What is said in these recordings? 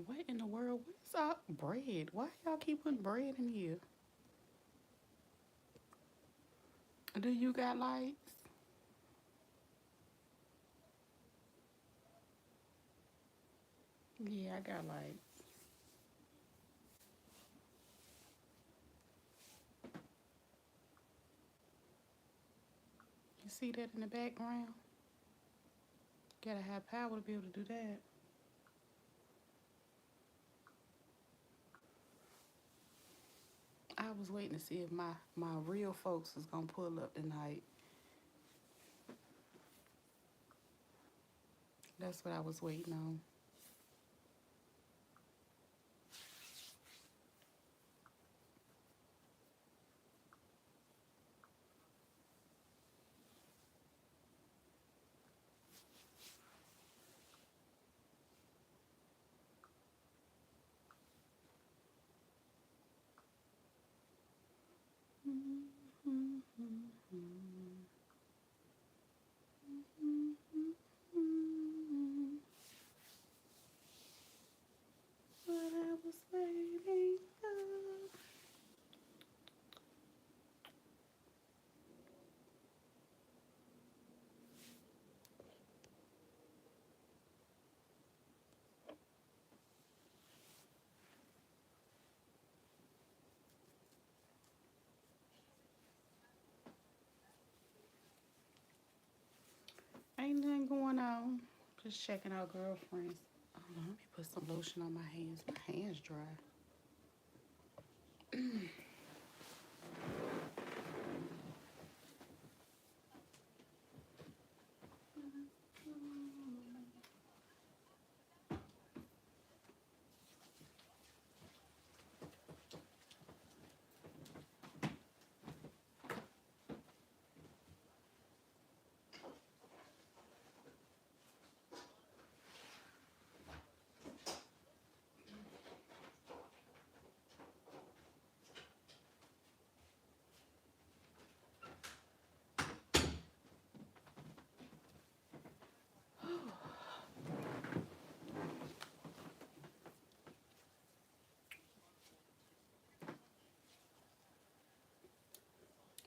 What in the world? What's up? Bread. Why y'all keep putting bread in here? Do you got lights? Yeah, I got lights. You see that in the background? Gotta have power to be able to do that. I was waiting to see if my real folks was gonna pull up tonight. That's what I was waiting on. What I was waiting for. Ain't nothing going on. Just checking out girlfriends. Oh, let me put some lotion on my hands. My hands dry.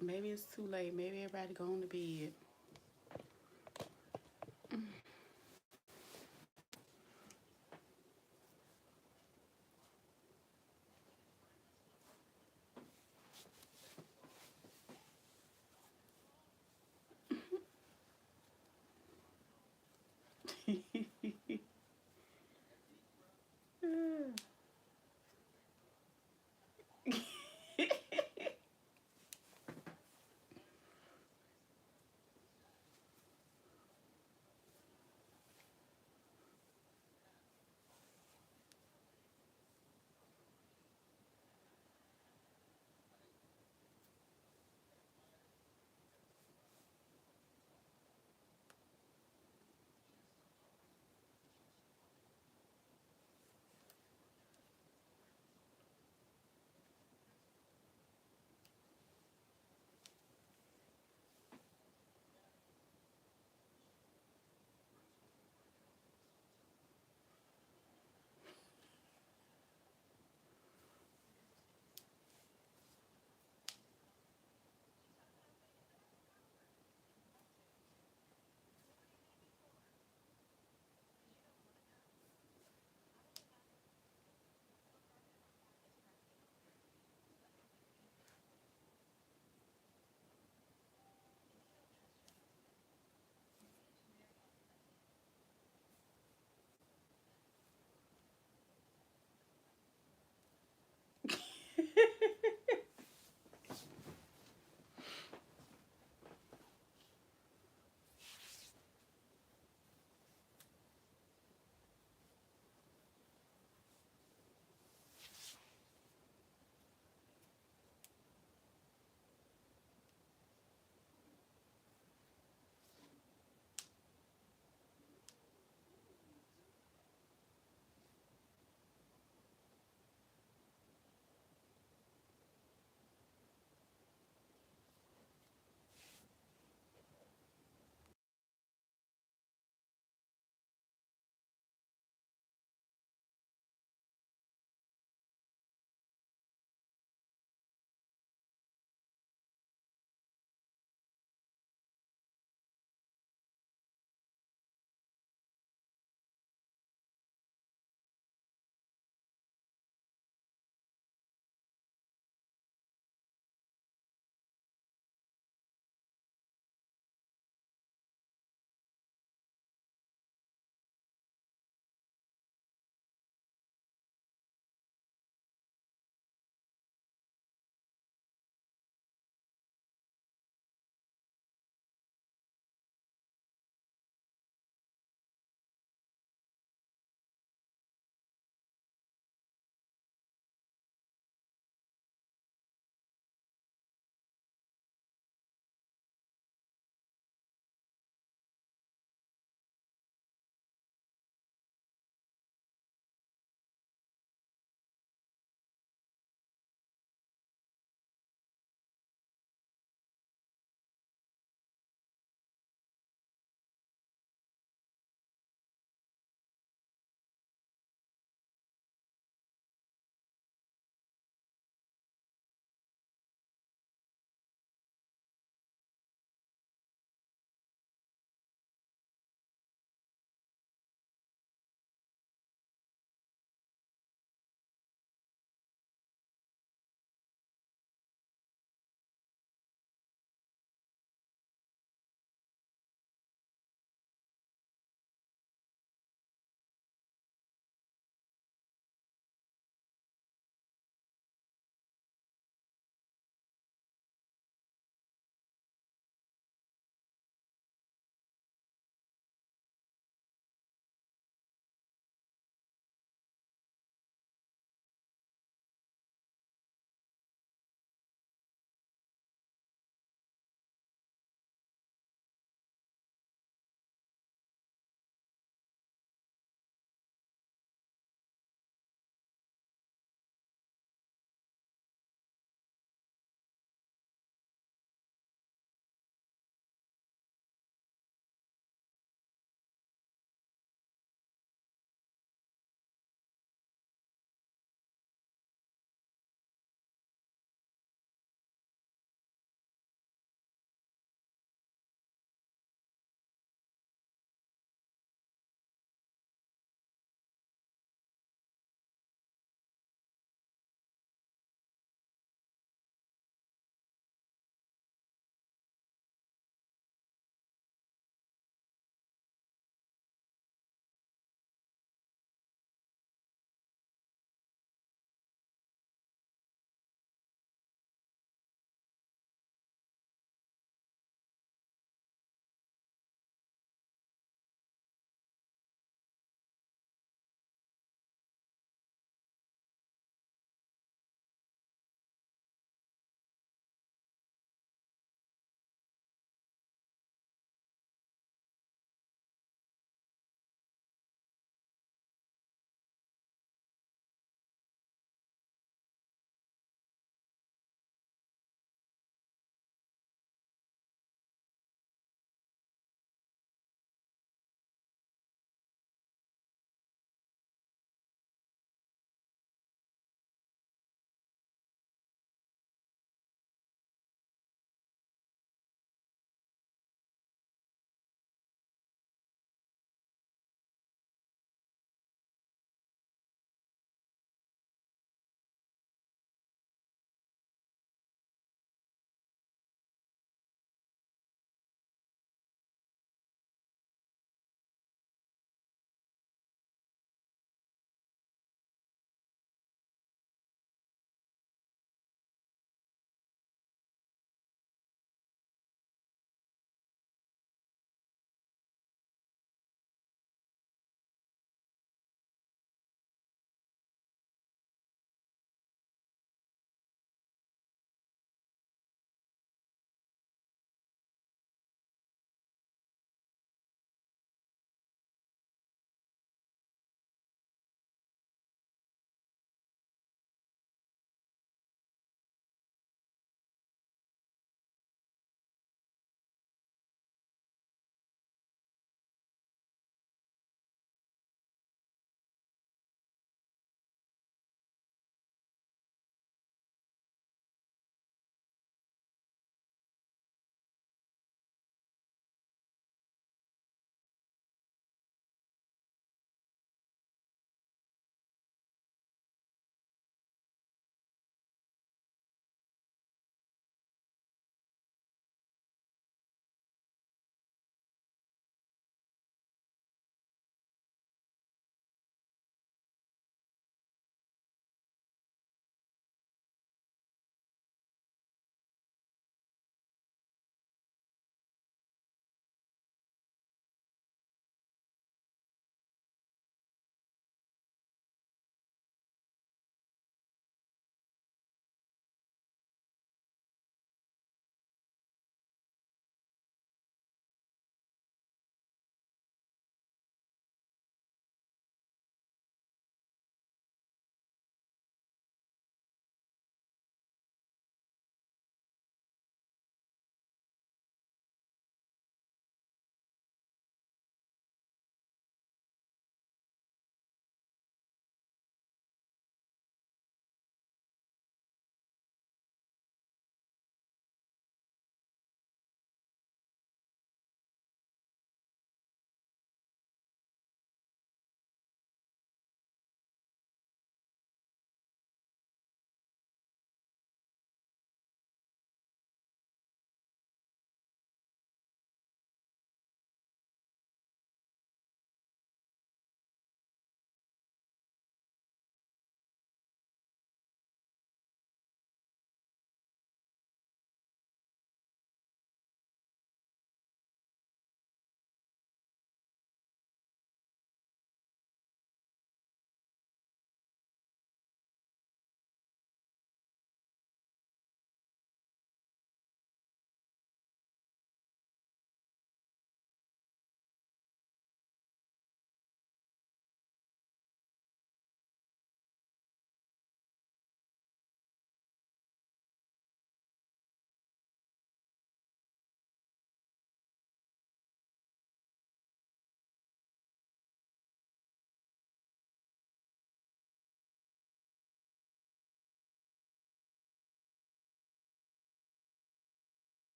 Maybe it's too late. Maybe everybody going to bed.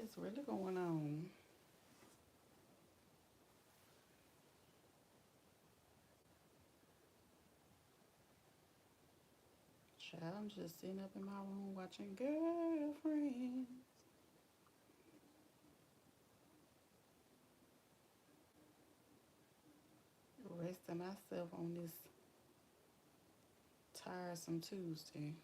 is really going on? Child, I'm just sitting up in my room watching Girlfriends. Resting myself on this tiresome Tuesday.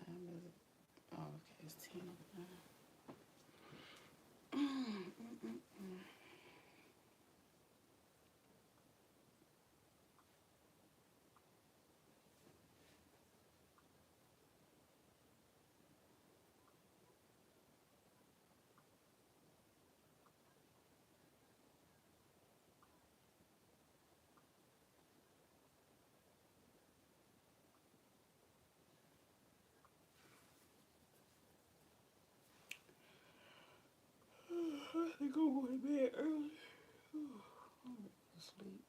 Time is it? Oh, okay, it's 10. I think I'm going to bed early. I'm ready to sleep.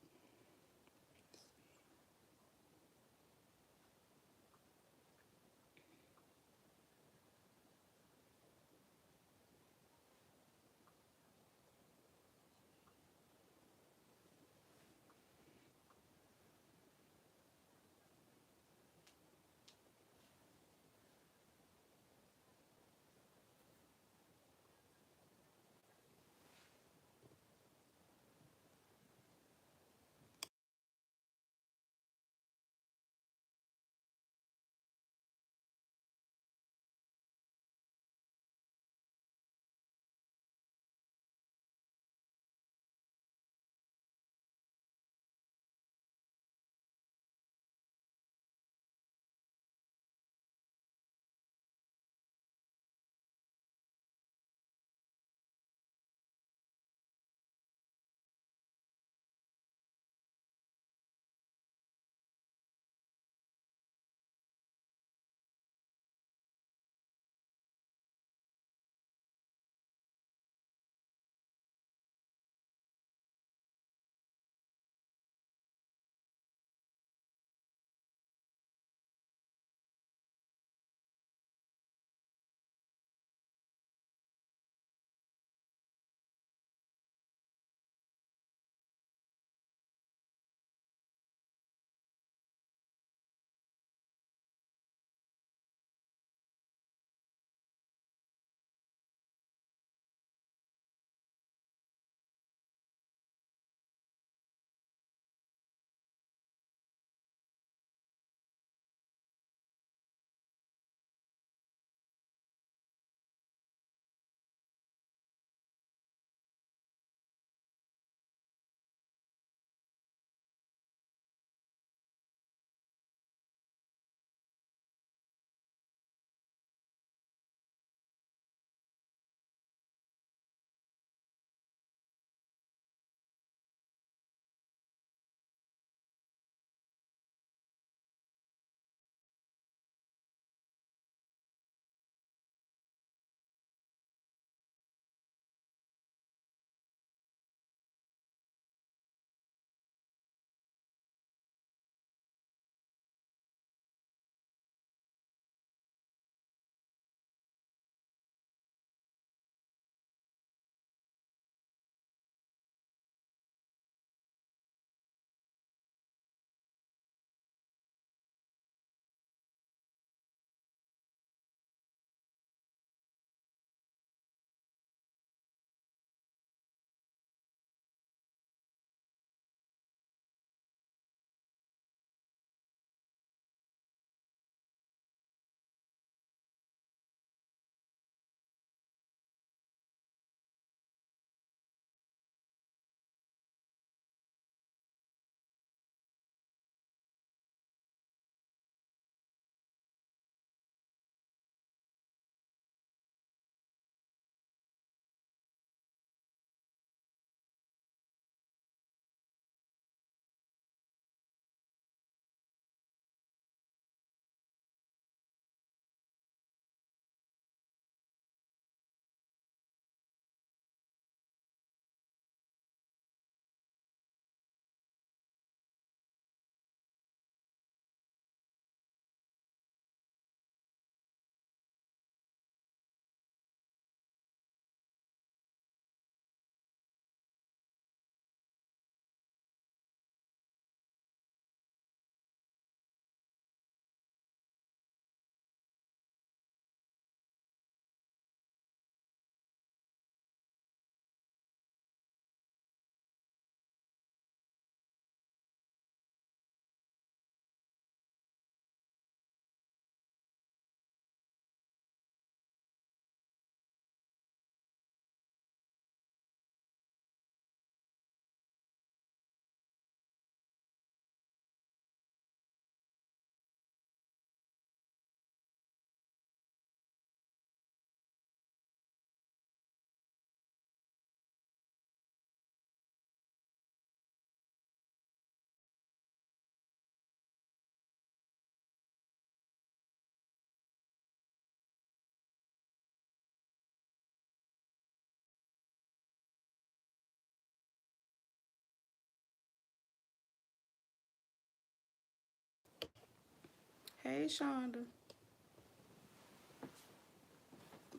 Hey, Shonda.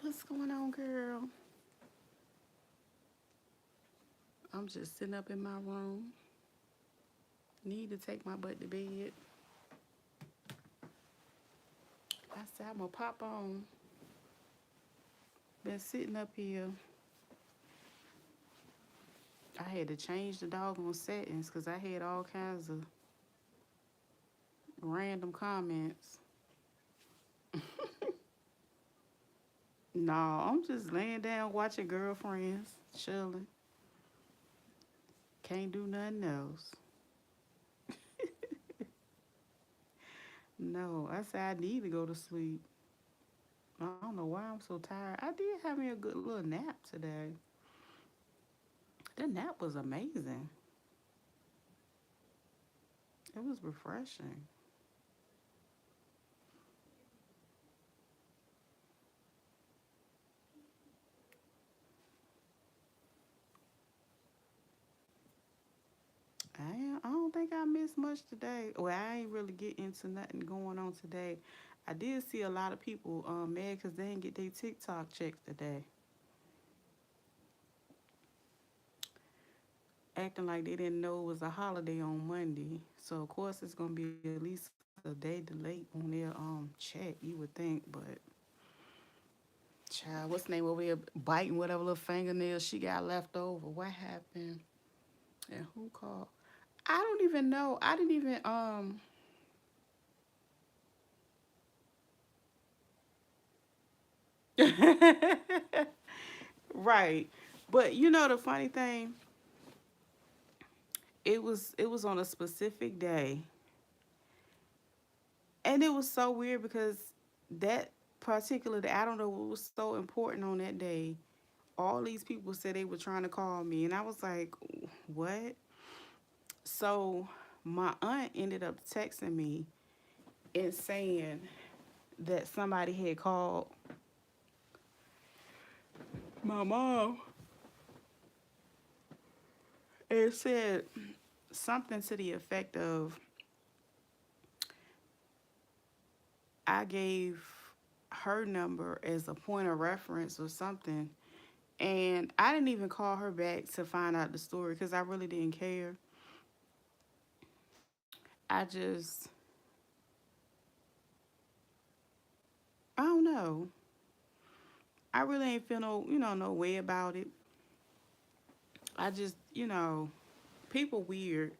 What's going on, girl? I'm just sitting up in my room. Need to take my butt to bed. I said I'm gonna pop on. Been sitting up here. I had to change the doggone settings because I had all kinds of random comments. No, I'm just laying down watching girlfriends, chilling. Can't do nothing else. No, I said I need to go to sleep. I don't know why I'm so tired. I did have me a good little nap today. The nap was amazing. It was refreshing. I don't think I missed much today. Well, I ain't really get into nothing going on today. I did see a lot of people mad because they didn't get their TikTok checks today, acting like they didn't know it was a holiday on Monday. So of course it's gonna be at least a day delayed on their check. You would think, but child, what's the name over there biting whatever little fingernail she got left over? What happened? And who called? I don't even know. I didn't even right. But you know the funny thing, it was on a specific day, and it was so weird because that particular day, I don't know what was so important on that day. All these people said they were trying to call me, and I was like, what? So my aunt ended up texting me and saying that somebody had called my mom and said something to the effect of, I gave her number as a point of reference or something. And I didn't even call her back to find out the story because I really didn't care. I just, I don't know. I really ain't feel no way about it. I just, people weird.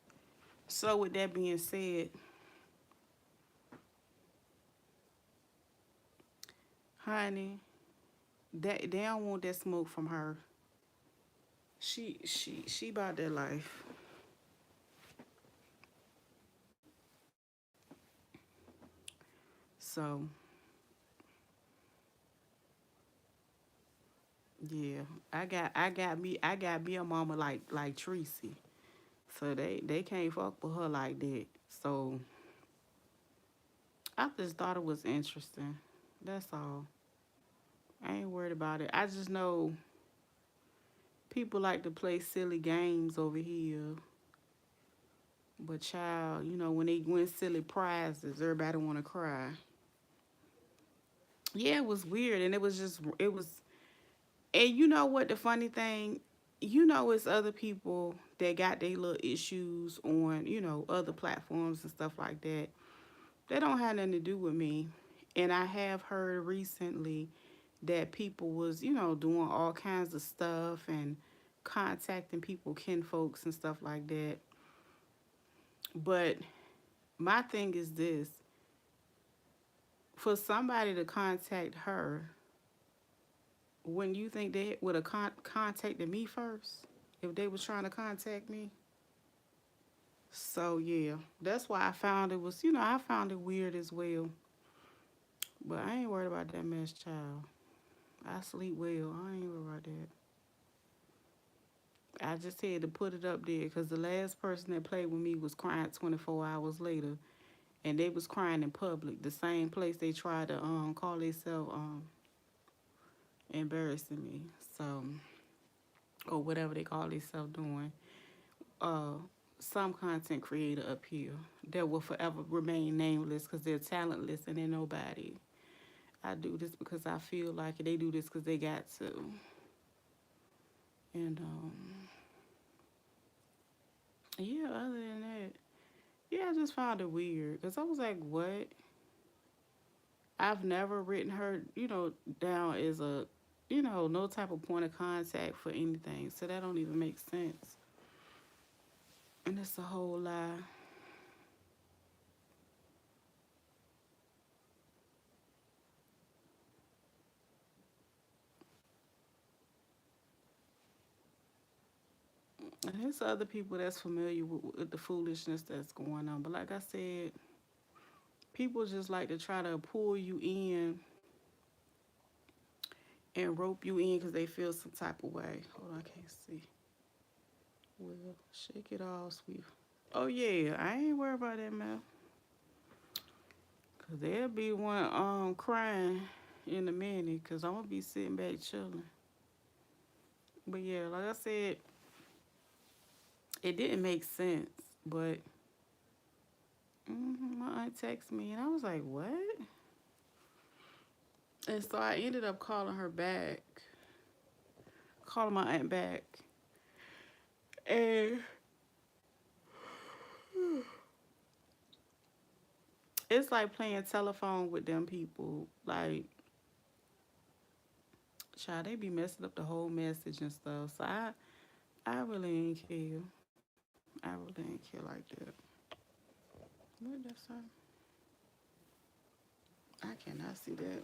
So with that being said, honey, they don't want that smoke from her. She about that life. So yeah, I got me a mama like Tracy. So they can't fuck with her like that. So I just thought it was interesting. That's all. I ain't worried about it. I just know people like to play silly games over here. But child, when they win silly prizes, everybody wanna cry. Yeah, it was weird, and it was. And you know what? The funny thing, it's other people that got their little issues on other platforms and stuff like that. They don't have nothing to do with me. And I have heard recently that people was doing all kinds of stuff and contacting people, kin folks and stuff like that. But my thing is this: for somebody to contact her, when you think they would have contacted me first, if they was trying to contact me. So yeah, that's why I found it was, I found it weird as well. But I ain't worried about that mess, child. I sleep well. I ain't worried about that. I just had to put it up there because the last person that played with me was crying 24 hours later, and they was crying in public, the same place they tried to call themselves embarrassing me. So or whatever they call themselves doing. Uh, some content creator up here that will forever remain nameless because they're talentless and they're nobody. I do this because I feel like it. They do this because they got to. And yeah, other than that, yeah, I just found it weird because I was like, what? I've never written her, down as a, no type of point of contact for anything. So that don't even make sense. And it's a whole lie. And there's other people that's familiar with the foolishness that's going on. But like I said, people just like to try to pull you in and rope you in because they feel some type of way. Hold on, I can't see. Well, shake it off, sweet. Oh yeah, I ain't worried about that, man. Cause they'll be one crying in a minute. Cause I'm gonna be sitting back chilling. But yeah, like I said, it didn't make sense. But my aunt texted me, and I was like, what? And so I ended up calling her back, calling my aunt back, and it's like playing telephone with them people. Like, child, they be messing up the whole message and stuff. So I really ain't care. I really ain't care like that. What that say? I cannot see that.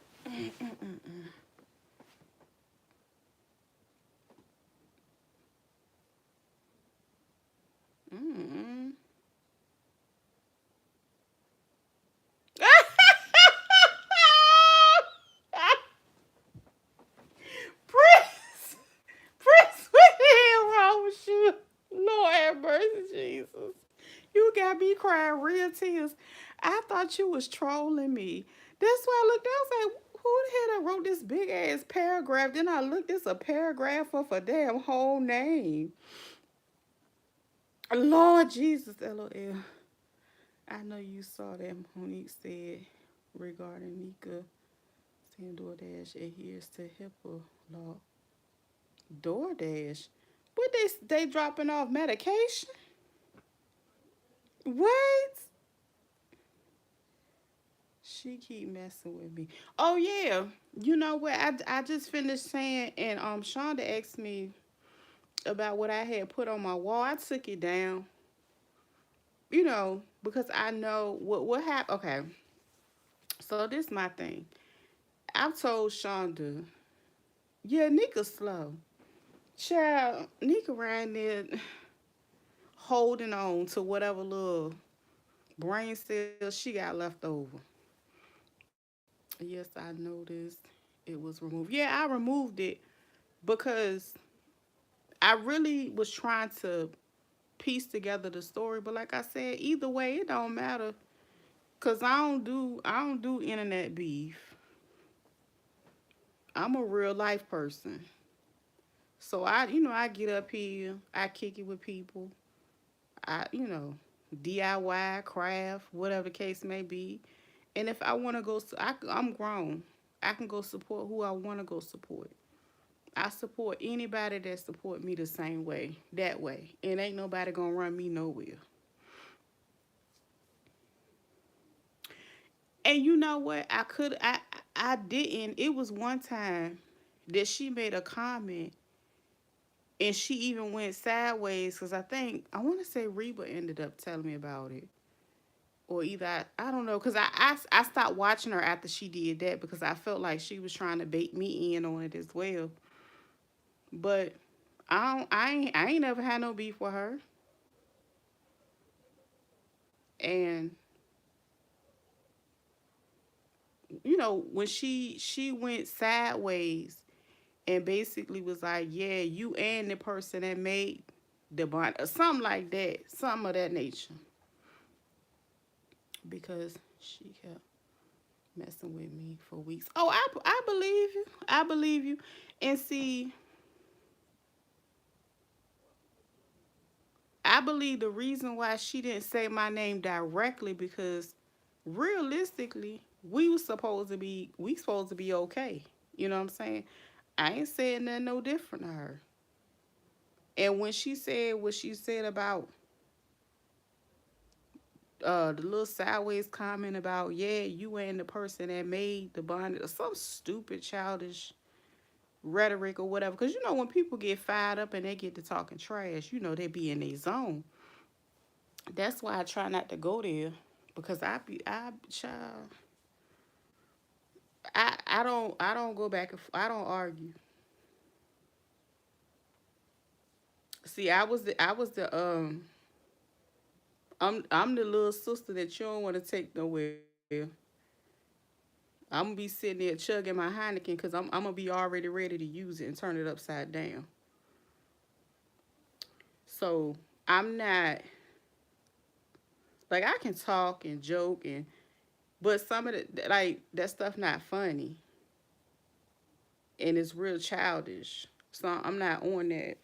Mm-mm. Prince, Prince, what the hell wrong with you? Lord have mercy, Jesus. You got me crying real tears. I thought you was trolling me. That's why I looked. I was like, who the hell that wrote this big ass paragraph? Then I looked. It's a paragraph of a damn whole name. Lord Jesus, LOL. I know you saw that Monique said regarding Nika saying DoorDash adheres to HIPAA law. DoorDash? What they dropping off medication? What? She keep messing with me. Oh yeah. You know what? I just finished saying and Shonda asked me about what I had put on my wall. I took it down. Because I know what happened. Okay. So this is my thing. I've told Shonda, yeah, Nika's slow. Child, Nika ran there holding on to whatever little brain cells she got left over. Yes, I noticed it was removed. Yeah, I removed it because I really was trying to piece together the story. But like I said, either way, it don't matter. Cause I don't do internet beef. I'm a real life person. So I get up here, I kick it with people. DIY, craft, whatever the case may be. And if I want to go, I'm grown. I can go support who I want to go support. I support anybody that support me the same way, that way. And ain't nobody gonna run me nowhere. And you know what? I didn't. It was one time that she made a comment and she even went sideways because I want to say Reba ended up telling me about it. Or either I don't know because I stopped watching her after she did that because I felt like she was trying to bait me in on it as well. But I ain't never had no beef with her. And when she went sideways and basically was like, yeah, you and the person that made the bond or something like that, something of that nature, because she kept messing with me for weeks. Oh, I believe you. I believe you. And see, I believe the reason why she didn't say my name directly because realistically, we supposed to be okay. You know what I'm saying? I ain't saying nothing no different to her. And when she said what she said about the little sideways comment about, yeah, you ain't the person that made the bond, or some stupid childish rhetoric or whatever. Because you know when people get fired up and they get to talking trash, you know they be in their zone. That's why I try not to go there because I child I don't go back and I don't argue. See, I was the I'm the little sister that you don't want to take nowhere. I'm gonna be sitting there chugging my Heineken because I'm gonna be already ready to use it and turn it upside down. So I'm not like I can talk and joke and but some of the like that stuff not funny and it's real childish. So I'm not on that.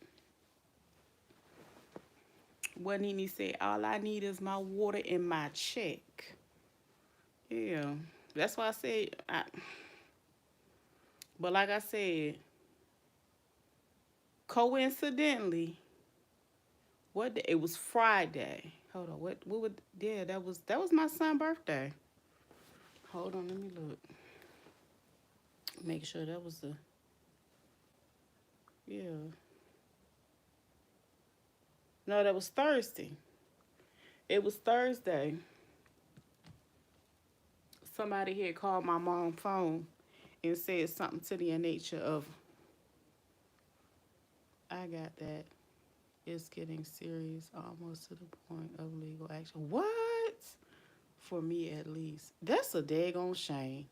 What Nene said, all I need is my water and my check. Yeah, that's why I said. But like I said, coincidentally, it was Friday. Hold on, what would yeah that was my son's birthday. Hold on, let me look. Make sure that was the yeah. No, that was Thursday. It was Thursday. Somebody had called my mom's phone and said something to the nature of, I got that. It's getting serious, almost to the point of legal action. What? For me, at least. That's a daggone shame.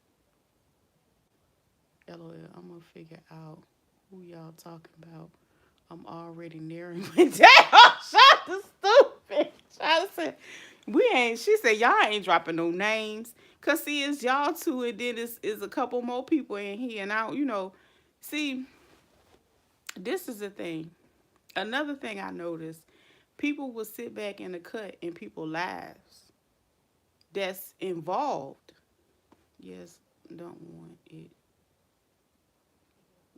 LOL, I'm going to figure out who y'all talking about. I'm already nearing my down. Shut the stupid. Try to say, we ain't, she said, y'all ain't dropping no names. Because, see, it's y'all two, and then it's a couple more people in here. And I, see, this is the thing. Another thing I noticed, people will sit back in the cut in people's lives that's involved. Yes, don't want it.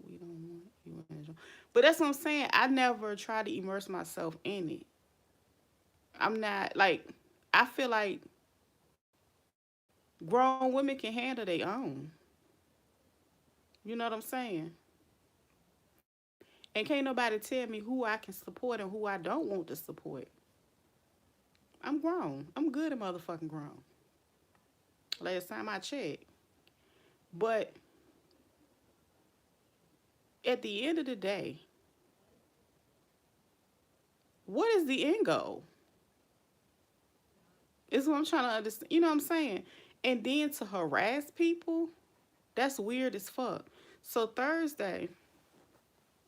We don't want you in it. But that's what I'm saying. I never try to immerse myself in it. I'm not like I feel like grown women can handle their own. You know what I'm saying? And can't nobody tell me who I can support and who I don't want to support. I'm grown. I'm good and motherfucking grown. Last time I checked. But at the end of the day, what is the end goal? Is what I'm trying to understand. You know what I'm saying? And then to harass people, that's weird as fuck. So Thursday,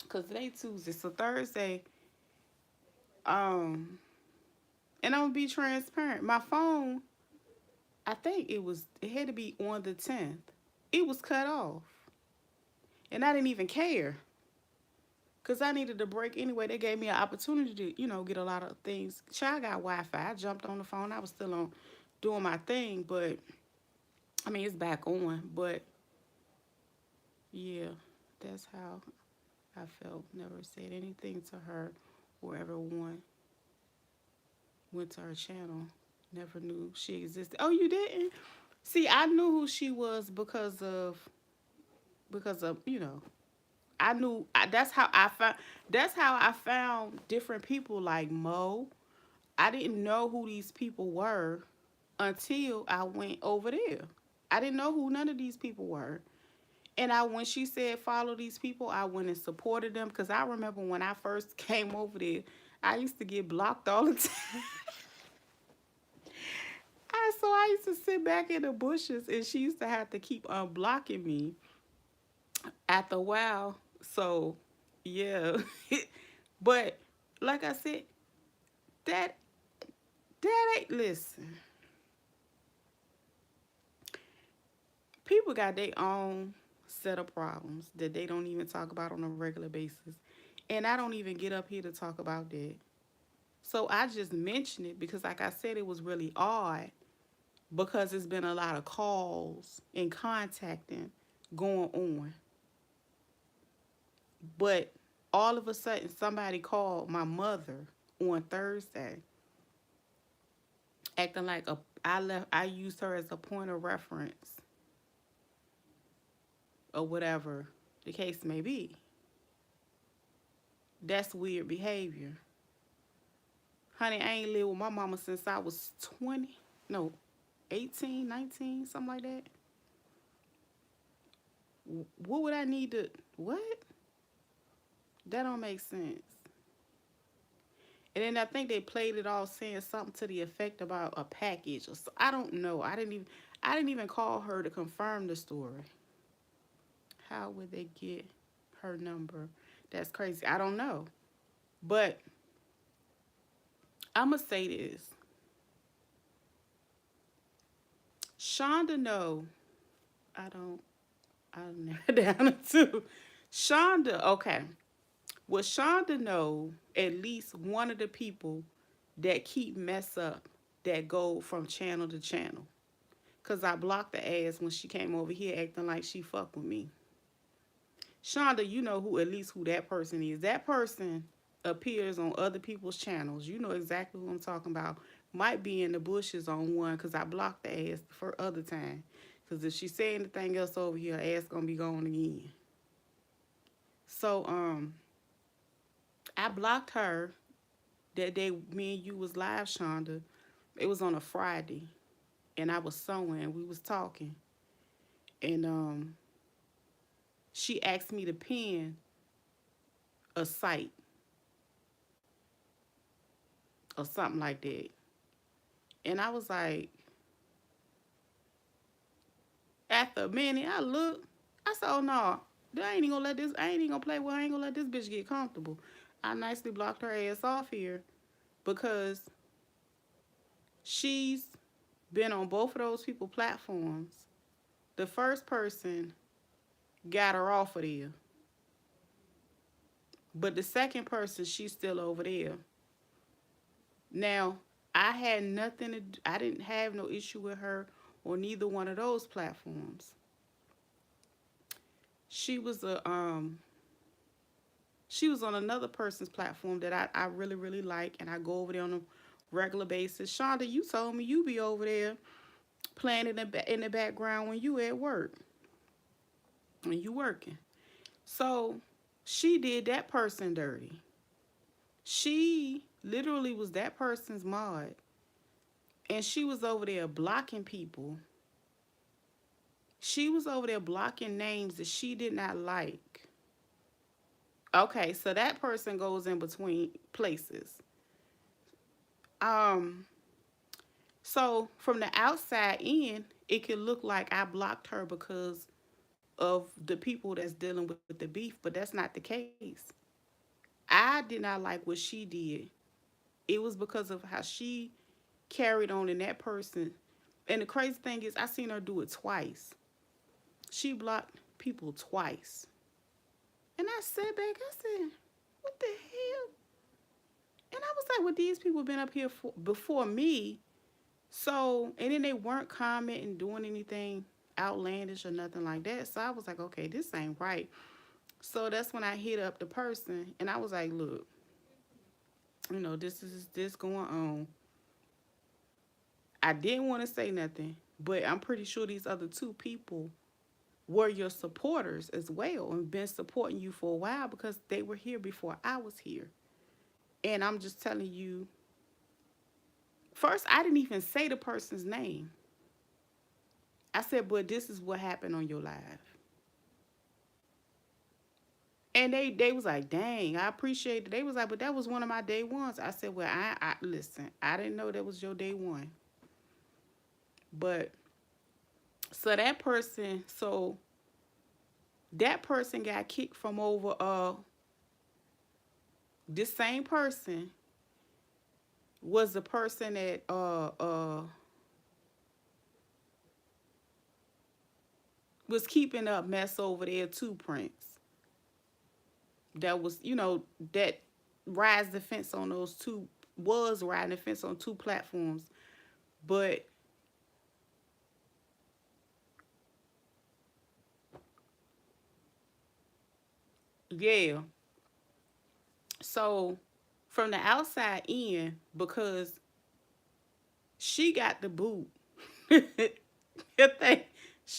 cause today Tuesday, so Thursday, um, and I'm gonna be transparent. My phone, I think it had to be on the 10th. It was cut off, and I didn't even care, cause I needed a break anyway. They gave me an opportunity to, get a lot of things. Child got Wi-Fi. I jumped on the phone. I was still on doing my thing, but I mean it's back on. But yeah, that's how I felt. Never said anything to her or ever went to her channel. Never knew she existed. Oh, you didn't? See, I knew who she was because of I knew that's how I found different people like Mo. I didn't know who these people were until I went over there. I didn't know who none of these people were. And when she said follow these people, I went and supported them because I remember when I first came over there, I used to get blocked all the time. So I used to sit back in the bushes and she used to have to keep unblocking me after a while. So yeah. But like I said, that ain't listen. People got their own set of problems that they don't even talk about on a regular basis. And I don't even get up here to talk about that. So I just mentioned it because, like I said, it was really odd because it's been a lot of calls and contacting going on. But all of a sudden, somebody called my mother on Thursday, acting like I used her as a point of reference or whatever the case may be. That's weird behavior. Honey, I ain't lived with my mama since I was 20, no, 18, 19, something like that. What would I need to, what? That don't make sense. And then I think they played it all saying something to the effect about a package or so. I don't know. I didn't even call her to confirm the story. How would they get her number? That's crazy. I don't know. But I'ma say this. Shonda know. I don't know down too. Shonda, okay. Well, Shonda know at least one of the people that keep mess up that go from channel to channel. Cause I blocked the ass when she came over here acting like she fuck with me. Shonda, you know who at least who that person is. That person appears on other people's channels. You know exactly who I'm talking about. Might be in the bushes on one because I blocked the ass for other time. Because if she say anything else over here, her ass gonna be gone again. So I blocked her that day me and you was live, Shonda. It was on a Friday. And I was sewing. We was talking. And she asked me to pin a site or something like that. And I was like, after a minute, I looked. I said, oh no, I ain't even gonna let this, I ain't even gonna play with her. I ain't gonna let this bitch get comfortable. I nicely blocked her ass off here because she's been on both of those people platforms. The first person got her off of there. But the second person, she's still over there. Now, I had nothing to do, I didn't have no issue with her on neither one of those platforms. She was she was on another person's platform that I really, really like, and I go over there on a regular basis. Shonda, you told me you be over there playing in the background when you at work. When you working. So she did that person dirty. She literally was that person's mod. And she was over there blocking people. She was over there blocking names that she did not like. Okay, so that person goes in between places. Um, so from the outside in, it could look like I blocked her because of the people that's dealing with the beef, but that's not the case. I did not like what she did. It was because of how she carried on in that person. And the crazy thing is, I seen her do it twice. She blocked people twice. And I sat back, I said, what the hell? And I was like, well, these people been up here before me. So, and then they weren't commenting, doing anything outlandish or nothing like that. So I was like, okay, this ain't right. So that's when I hit up the person and I was like, look, this is this going on. I didn't want to say nothing, but I'm pretty sure these other two people were your supporters as well and been supporting you for a while because they were here before I was here. And I'm just telling you, first, I didn't even say the person's name. I said, but this is what happened on your live. And they was like, dang, I appreciate it. They was like, but that was one of my day ones. I said, well, I listen, I didn't know that was your day one. But so that person got kicked from over this same person was the person that was keeping up mess over there too, Prince. That was, that rise the fence on those two was riding the fence on two platforms. But yeah, so from the outside in, because she got the boot. I think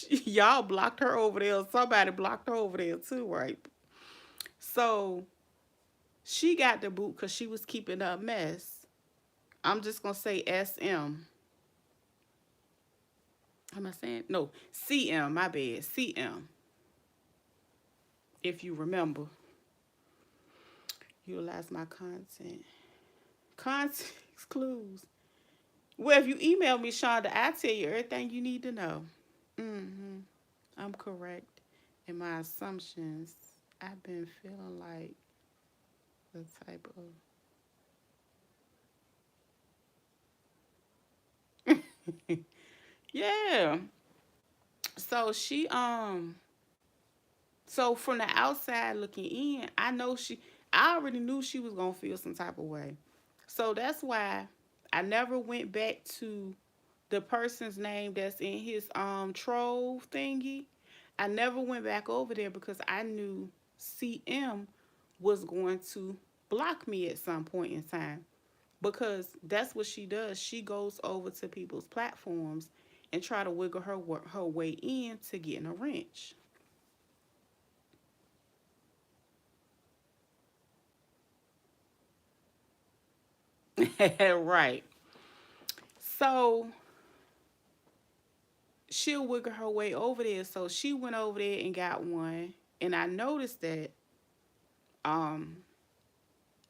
y'all blocked her over there. Somebody blocked her over there too, right? So she got the boot because she was keeping up mess. I'm just gonna say SM. How am I saying? No, CM. My bad. CM. If you remember, utilize my content. Context clues. Well, if you email me, Shonda, I tell you everything you need to know. Mm-hmm. I'm correct in my assumptions. I've been feeling like the type of yeah. So so from the outside looking in, I already knew she was gonna feel some type of way. So that's why I never went back to the person's name that's in his troll thingy. I never went back over there because I knew CM was going to block me at some point in time, because that's what she does. She goes over to people's platforms and try to wiggle her way in to get in a wrench. Right. So she'll wiggle her way over there. So she went over there and got one, and I noticed that um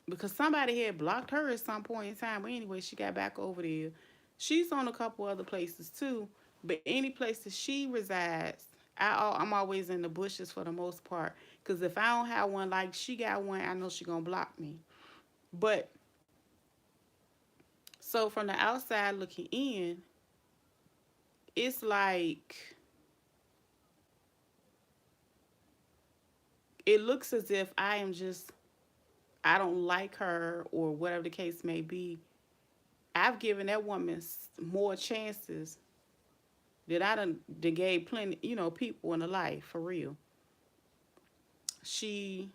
because somebody had blocked her at some point in time. But anyway, she got back over there. She's on a couple other places too, but any place that she resides, I'm always in the bushes for the most part. Cause if I don't have one like she got one, I know she gonna block me. But so from the outside looking in, it's like it looks as if I don't like her or whatever the case may be. I've given that woman more chances that I done gave plenty, people in her life for real. She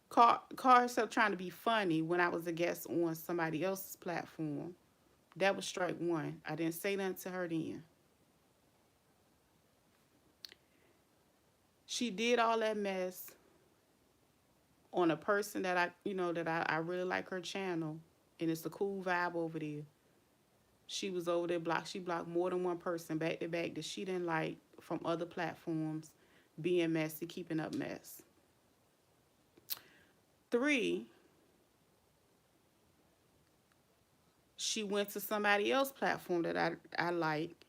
called herself trying to be funny when I was a guest on somebody else's platform. That was strike one. I didn't say nothing to her then. She did all that mess on a person that I really like her channel, and it's a cool vibe over there. She was over there blocked. She blocked more than one person back to back that she didn't like from other platforms, being messy, keeping up mess. Three, she went to somebody else's platform that I like.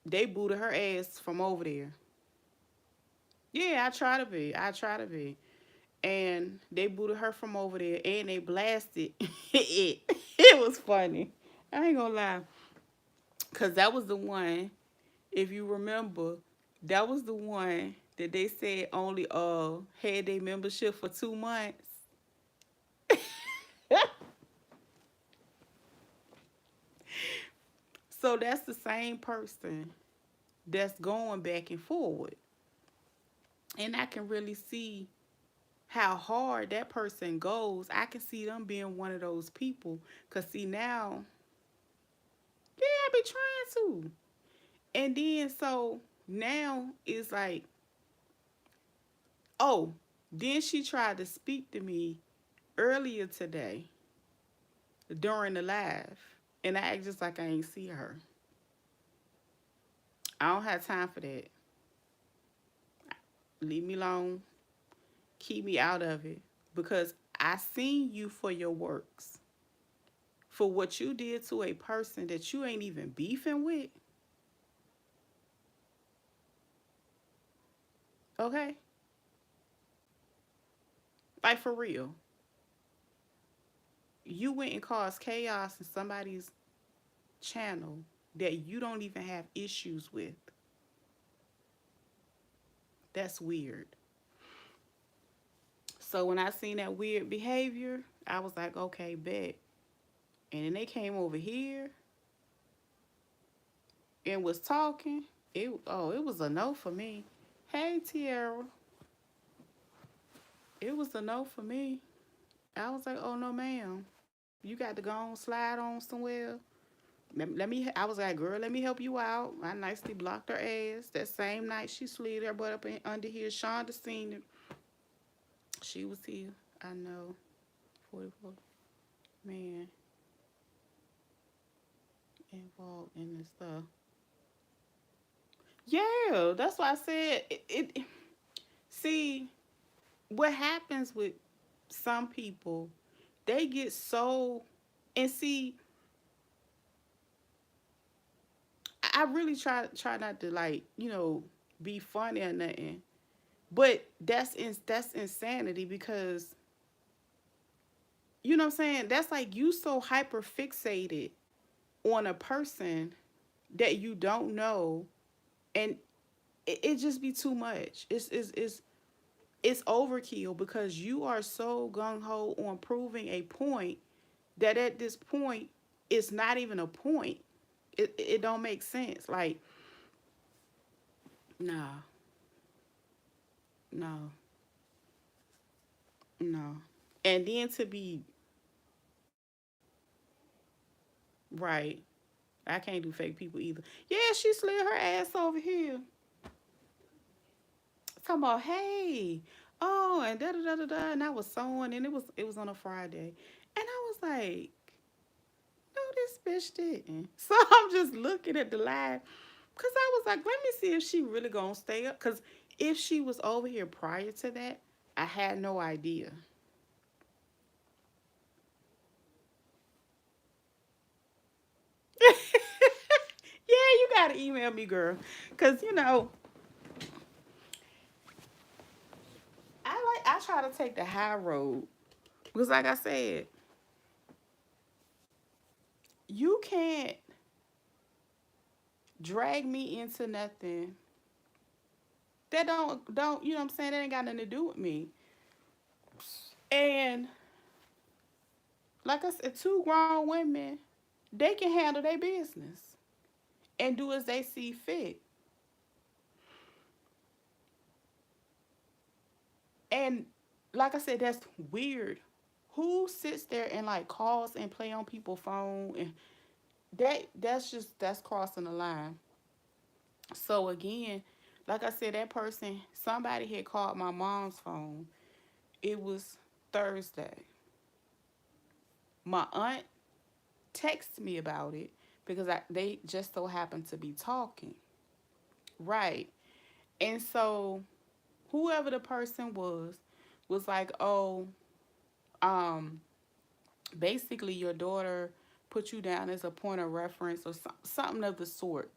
They booted her ass from over there. Yeah, I try to be. I try to be. And they booted her from over there and they blasted it. It was funny. I ain't gonna lie. Cause that was the one, if you remember, that was the one that they said only had their membership for 2 months. So that's the same person that's going back and forward. And I can really see how hard that person goes. I can see them being one of those people. Cause see now, yeah, I be trying to. And then so now it's like, oh, then she tried to speak to me earlier today during the live. And I act just like I ain't see her. I don't have time for that. Leave me alone. Keep me out of it. Because I seen you for your works. For what you did to a person that you ain't even beefing with. Okay? Like for real. You went and caused chaos in somebody's channel that you don't even have issues with. That's weird. So when I seen that weird behavior, I was like, okay, bet. And then they came over here and was talking. It was a no for me. Hey Tiara, it was a no for me. I was like, oh no, ma'am. You got to go on, slide on somewhere. Let me. I was like, girl, let me help you out. I nicely blocked her ass. That same night she slid her butt up under here. Shonda seen it. She was here. I know. 44 man involved in this stuff. Yeah, that's why I said it. See, what happens with some people, they get so, and see, I really try not to, like, be funny or nothing, but that's insanity because you know what I'm saying. That's like you so hyper fixated on a person that you don't know, and it just be too much. It's overkill because you are so gung ho on proving a point that at this point it's not even a point. It don't make sense. Like, nah, no, no. And then to be right, I can't do fake people either. Yeah, she slid her ass over here. Talking about, hey, oh, and da da da da da, and I was sewing, and it was on a Friday, and I was like, no, this bitch didn't. So I'm just looking at the live, cause I was like, let me see if she really gonna stay up, cause if she was over here prior to that, I had no idea. Yeah, you gotta email me, girl, cause I try to take the high road, because like I said, you can't drag me into nothing that don't you know what I'm saying, that ain't got nothing to do with me. And like I said, two grown women, they can handle their business and do as they see fit. And like I said, that's weird. Who sits there and like calls and play on people's phone, and that's crossing the line. So again, like I said, that person, somebody had called my mom's phone. It was Thursday. My aunt texted me about it because they just so happened to be talking. Right. And so whoever the person was like, "Oh, um basically your daughter put you down as a point of reference or something of the sort."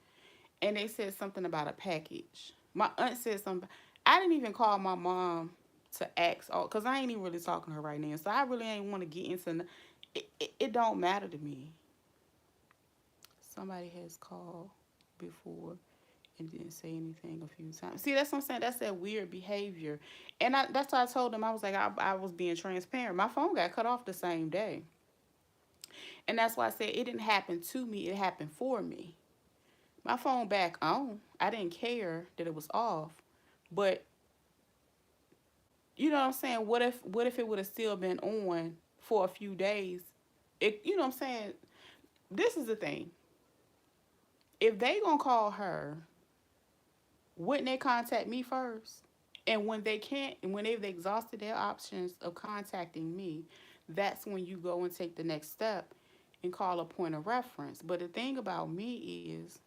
And they said something about a package. My aunt said something. I didn't even call my mom to ask, oh, because I ain't even really talking to her right now. So I really ain't want to get into it don't matter to me. Somebody has called before and didn't say anything a few times. See, that's what I'm saying. That's that weird behavior. And that's why I told them, I was like, I was being transparent. My phone got cut off the same day. And that's why I said it didn't happen to me, it happened for me. My phone back on. I didn't care that it was off. But you know what I'm saying? What if it would have still been on for a few days? It you know what I'm saying? This is the thing. If they gonna call her, wouldn't they contact me first? And when they can't, and when they've exhausted their options of contacting me, that's when you go and take the next step and call a point of reference. But the thing about me is,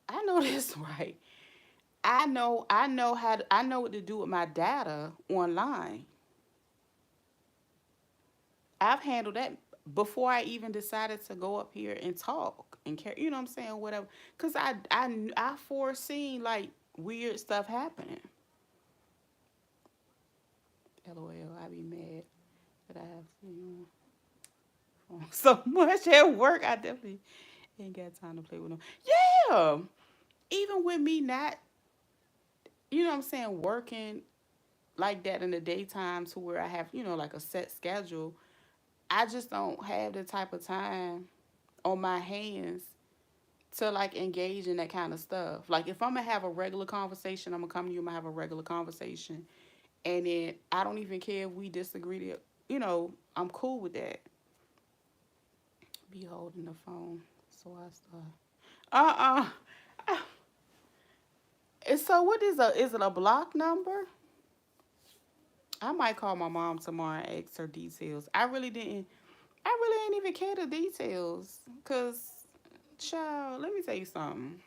I know this right. I know what to do with my data online. I've handled that before I even decided to go up here and talk and care. You know what I'm saying? Whatever. Cause I foreseen like weird stuff happening. LOL. I be mad that I have so much at work. I definitely ain't got time to play with them. Yeah. Even with me not, you know what I'm saying, working. like that in the daytime to where I have, like a set schedule. I just don't have the type of time on my hands to like engage in that kind of stuff. Like if I'm gonna have a regular conversation, I'm gonna come to you, I'm gonna have a regular conversation. And then I don't even care if we disagree to, I'm cool with that. Be holding the phone. So I start. Uh-uh. And so what is it a block number? I might call my mom tomorrow and ask her details. I really didn't even care the details. Cause child, let me tell you something.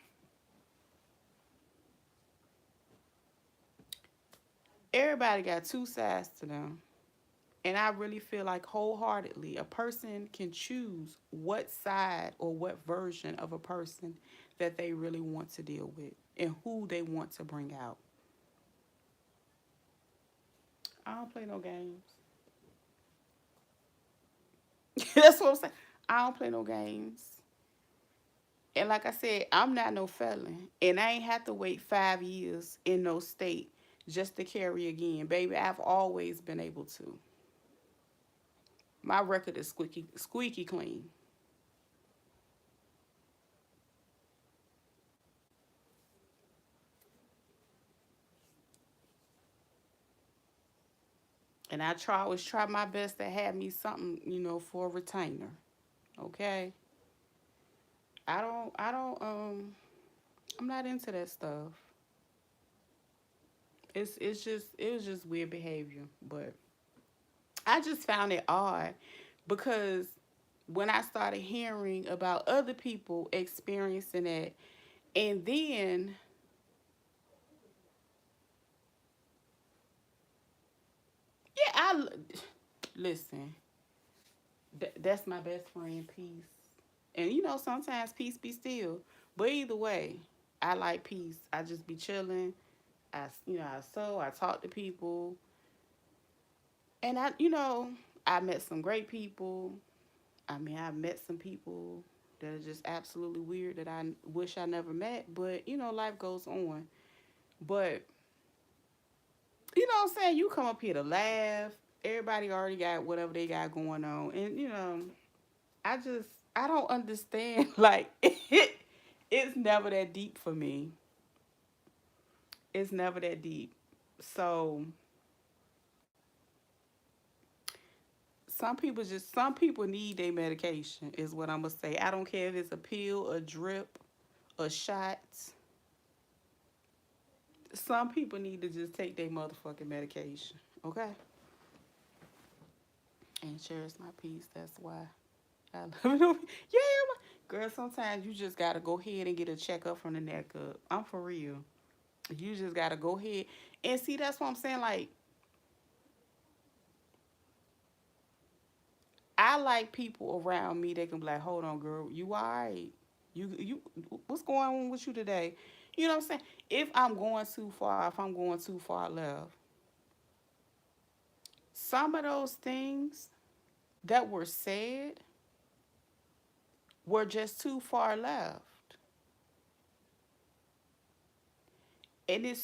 Everybody got two sides to them. And I really feel like wholeheartedly a person can choose what side or what version of a person that they really want to deal with and who they want to bring out. I don't play no games. That's what I'm saying. I don't play no games. And like I said, I'm not no felon. And I ain't have to wait 5 years in no state just to carry again. Baby, I've always been able to. My record is squeaky clean. And always try my best to have me something, for a retainer. Okay? I'm not into that stuff. It was just weird behavior. But I just found it odd because when I started hearing about other people experiencing it, and then, yeah, listen, that's my best friend, Peace. And sometimes peace be still. But either way, I like peace. I just be chilling. I talk to people. And I met some great people. I mean, I met some people that are just absolutely weird that I wish I never met. But, life goes on. But, what I'm saying? You come up here to laugh. Everybody already got whatever they got going on. And, I just, I don't understand. Like, it's never that deep for me. It's never that deep. So, some people need their medication, is what I'm going to say. I don't care if it's a pill, a drip, a shot. Some people need to just take their motherfucking medication. Okay? And cherish my peace. That's why I love it. Yeah, girl, sometimes you just got to go ahead and get a checkup from the neck up. I'm for real. You just got to go ahead. And see, that's what I'm saying. Like, I like people around me that can be like, hold on, girl, you all right? You, what's going on with you today? You know what I'm saying? If I'm going too far, if I'm going too far left, some of those things that were said were just too far left. And it's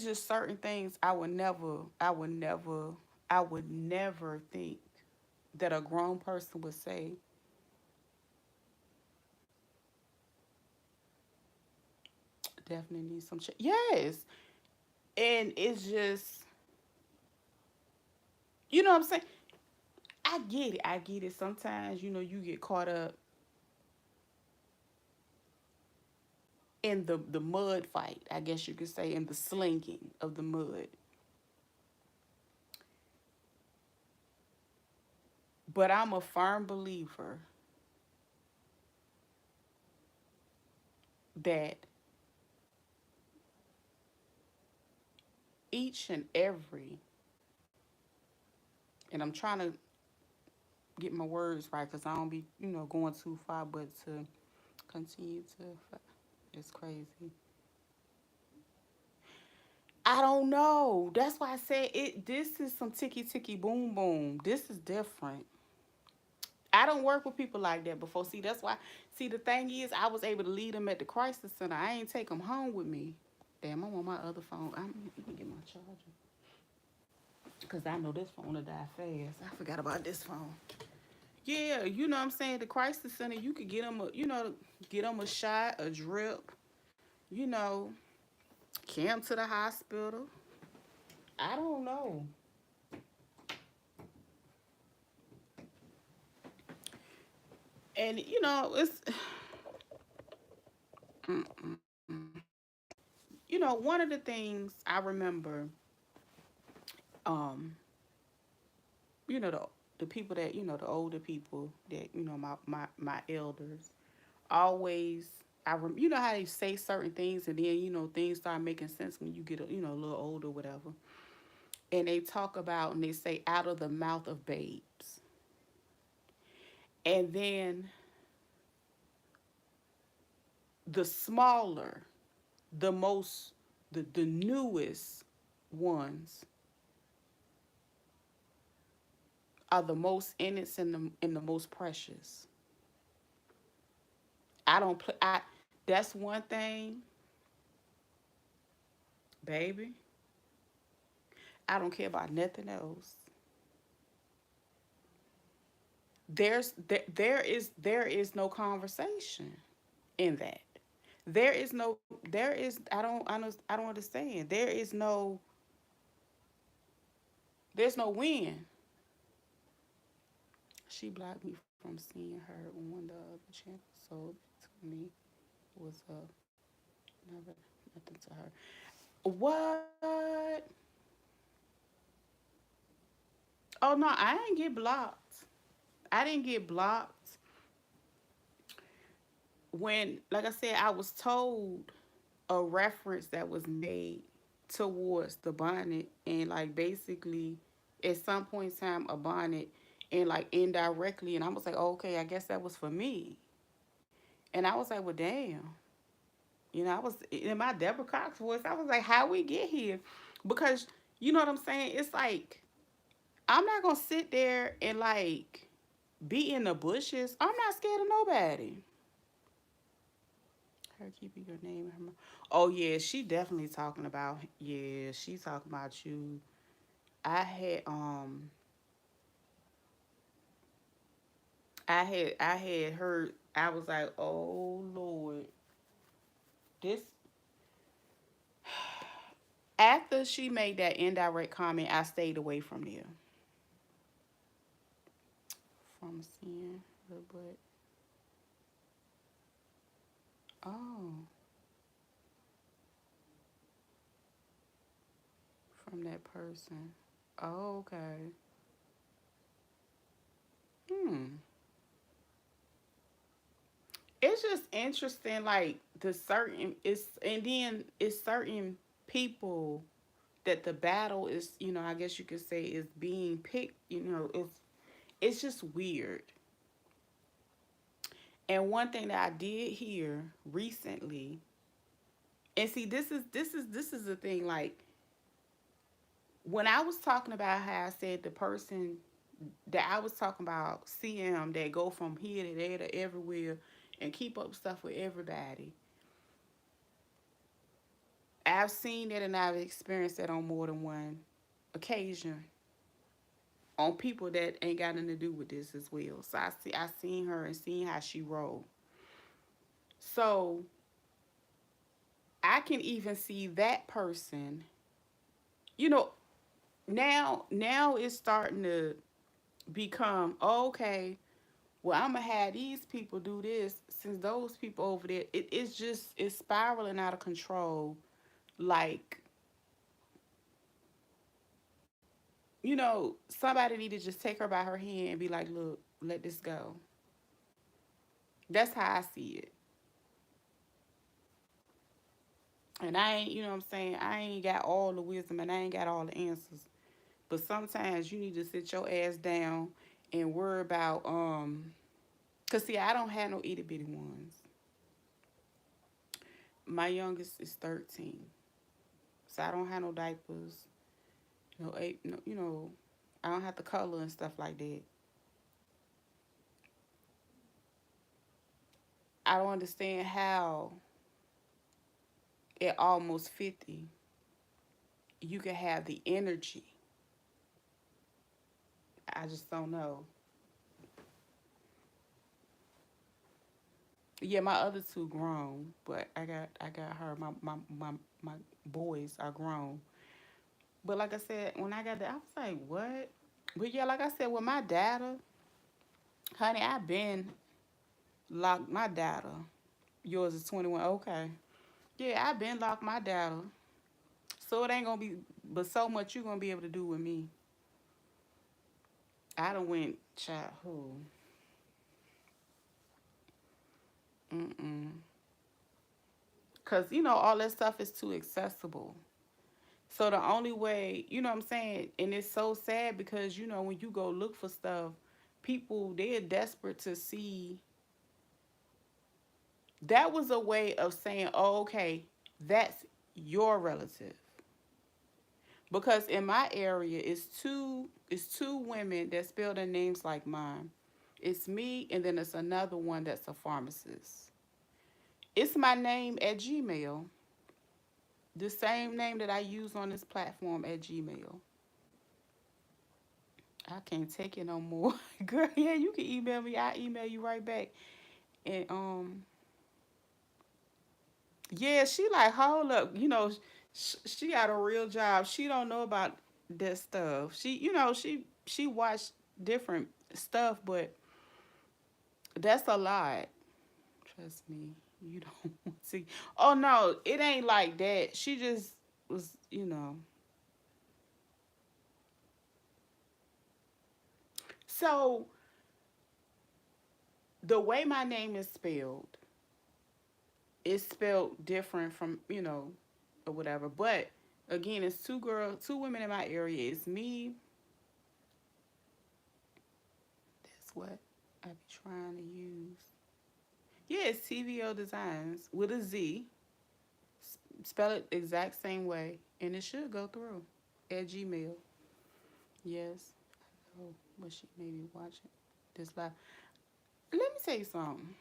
just certain things I would never think that a grown person would say. Definitely need some check. Yes. And it's just, you know what I'm saying? I get it. I get it. Sometimes, you get caught up in the mud fight, I guess you could say, in the slinging of the mud. But I'm a firm believer that each and every, and I'm trying to get my words right because I don't be, going too far, but to continue to, it's crazy. I don't know. That's why I said it. This is some ticky ticky boom boom. This is different. I don't work with people like that before. See, that's why. See, the thing is, I was able to lead them at the crisis center. I ain't take them home with me. Damn, I'm on my other phone. Let me get my charger. Because I know this phone will die fast. I forgot about this phone. Yeah, you know what I'm saying? The crisis center, you could get them get them a shot, a drip, you know, carry them to the hospital. I don't know. And, it's, one of the things I remember, um, you know, the people that, the older people that, my elders, always, you know how they say certain things and then, things start making sense when you get, a little older, whatever. And they talk about, and they say, out of the mouth of babes. And then the smaller, the most, the newest ones are the most innocent and the most precious. I don't play. That's one thing, baby. I don't care about nothing else. There is no conversation in that. I don't understand. There's no win. She blocked me from seeing her on the other channel, so to me was never nothing to her. What? Oh no, I didn't get blocked. I didn't get blocked when, like I said, I was told a reference that was made towards the bonnet, and like basically at some point in time a bonnet, and like indirectly, and I was like, oh, okay, I guess that was for me. And I was like, well, damn. I was in my Deborah Cox voice. I was like, how we get here? Because you know what I'm saying? It's like I'm not gonna sit there and like be in the bushes. I'm not scared of nobody. Her keeping your name in her mouth. Oh yeah, she definitely talking about. Yeah, she talking about you. I had I had heard. I was like, oh Lord, this. After she made that indirect comment, I stayed away from there. From seeing her, but oh, from that person. Oh, okay. Hmm. It's just interesting, like the certain it's and then it's certain people that the battle is, I guess you could say is being picked. It's just weird. And one thing that I did hear recently, and see, this is the thing. Like when I was talking about how I said the person that I was talking about, CM, that go from here to there to everywhere and keep up stuff with everybody. I've seen that and I've experienced that on more than one occasion on people that ain't got nothing to do with this as well. So I seen her and seen how she rolled. So I can even see that person, you know, now it's starting to become, okay, well, I'm gonna have these people do this since those people over there, it's spiraling out of control. Like, somebody need to just take her by her hand and be like, look, let this go. That's how I see it. And I ain't, what I'm saying, I ain't got all the wisdom and I ain't got all the answers. But sometimes you need to sit your ass down and worry about cause see, I don't have no itty bitty ones. My youngest is 13. So I don't have no diapers, no, I don't have to color and stuff like that. I don't understand how at almost 50 you can have the energy. I just don't know. Yeah, my other two grown, but I got her. My boys are grown. But like I said, when I got that, I was like, what? But yeah, like I said, with my data, honey, I've been locked my data. Yours is 21. Okay. Yeah, I've been locked my data. So it ain't gonna be, but so much you gonna be able to do with me. I done went, child, who? Mm-mm. Cause you know all that stuff is too accessible. So the only way, you know what I'm saying, and it's so sad because you know when you go look for stuff, people they're desperate to see. That was a way of saying, oh, okay, that's your relative. Because in my area, it's two women that spell their names like mine. It's me, and then it's another one that's a pharmacist. It's my name at Gmail, the same name that I use on this platform at Gmail. I can't take it no more, girl. Yeah, you can email me. I email you right back. And yeah, she like, hold up, she got a real job. She don't know about that stuff. She watched different stuff, but that's a lot. Trust me, you don't want to. Oh no, it ain't like that. She just was. So the way my name is spelled is spelled different from or whatever. But again, it's two women in my area. It's me. That's what I be trying to use. Yeah, it's TVO Designs with a Z. Spell it exact same way, and it should go through at Gmail. Yes. Oh, but she may be watching this live. Let me tell you something.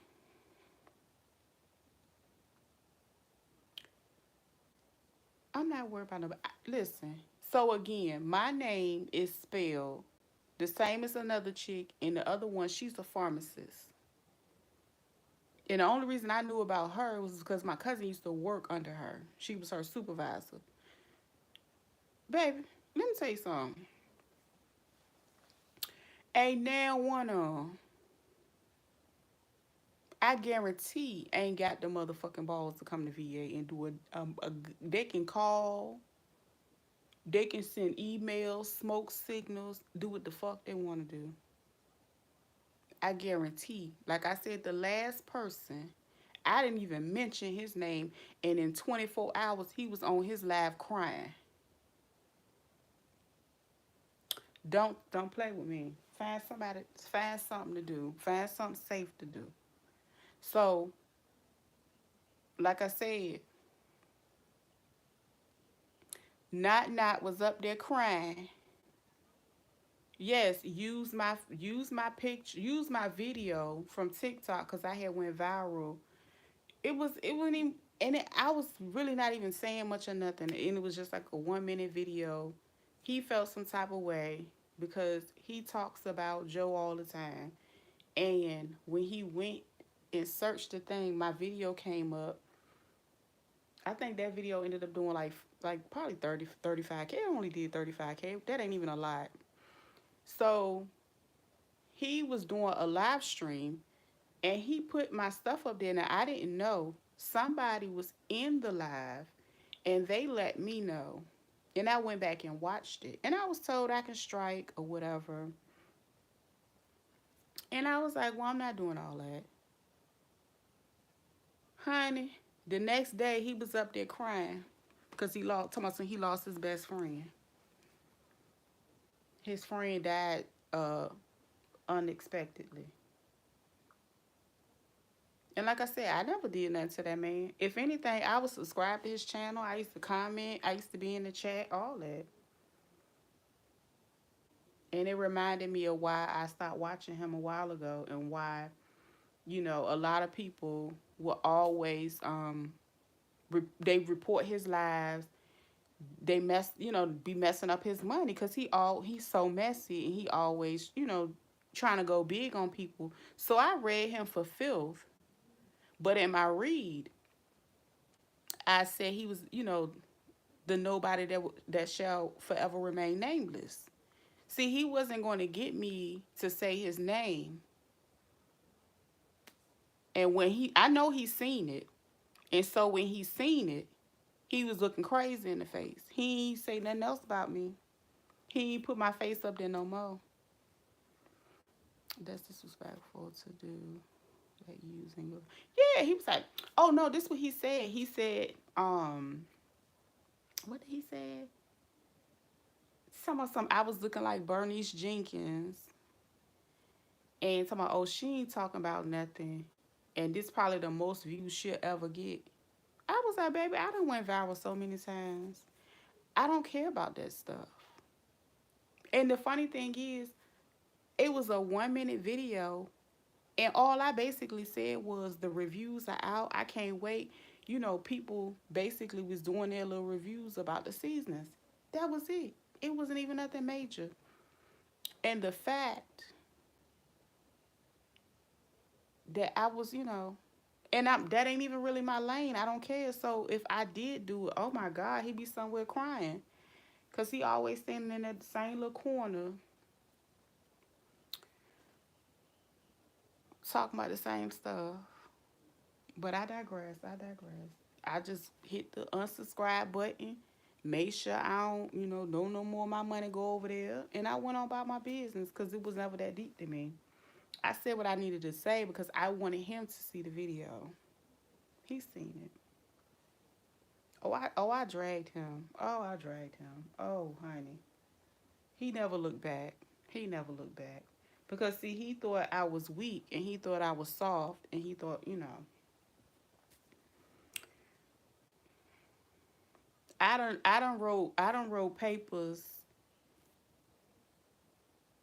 I'm not worried about nobody. Listen. So again, my name is spelled the same as another chick, and the other one, she's a pharmacist. And the only reason I knew about her was because my cousin used to work under her. She was her supervisor. Baby, let me tell you something. Ain't now one of 'em, I guarantee, ain't got the motherfucking balls to come to VA and do they can call, they can send emails, smoke signals, do what the fuck they want to do. I guarantee. Like I said, the last person, I didn't even mention his name, and in 24 hours, he was on his live crying. Don't play with me. Find something to do. Find something safe to do. So, like I said, Not was up there crying. Yes, use my picture, use my video from TikTok because I had went viral. It wasn't even, and I was really not even saying much or nothing, and it was just like a 1 minute video. He felt some type of way because he talks about Joe all the time, and when he went and searched the thing, my video came up. I think that video ended up doing like probably 35K. It only did 35K. That ain't even a lot. So he was doing a live stream and he put my stuff up there. Now I didn't know somebody was in the live and they let me know. And I went back and watched it. And I was told I can strike or whatever. And I was like, well, I'm not doing all that. Honey, the next day he was up there crying because he lost his best friend. His friend died unexpectedly. And like I said, I never did nothing to that man. If anything, I was subscribed to his channel. I used to comment. I used to be in the chat, all that. And it reminded me of why I stopped watching him a while ago and why A lot of people will always they report his lives. They be messing up his money because he's so messy, and he always trying to go big on people. So I read him for filth, but in my read, I said he was the nobody that shall forever remain nameless. See, he wasn't going to get me to say his name, and I know he seen it, and so when he seen it, he was looking crazy in the face. He ain't say nothing else about me. He ain't put my face up there no more. That's disrespectful to do that using your. Yeah, he was like, oh no, this is what he said. He said, what did he say? Some I was looking like Bernice Jenkins, and talking about, oh, she ain't talking about nothing, and this probably the most views she'll ever get. I was like, baby, I done went viral so many times. I don't care about that stuff. And the funny thing is, it was a 1 minute video, and all I basically said was the reviews are out. I can't wait. People basically was doing their little reviews about the seasons. That was it. It wasn't even nothing major. And the fact that I was, and that ain't even really my lane. I don't care. So if I did do it, oh my God, he'd be somewhere crying. Because he always standing in that same little corner talking about the same stuff. But I digress. I just hit the unsubscribe button, made sure I don't, don't no more of my money go over there. And I went on about my business because it was never that deep to me. I said what I needed to say because I wanted him to see the video. He's seen it. I dragged him. Oh, honey. He never looked back. He never looked back. Because see, he thought I was weak and he thought I was soft and he thought, I don't wrote papers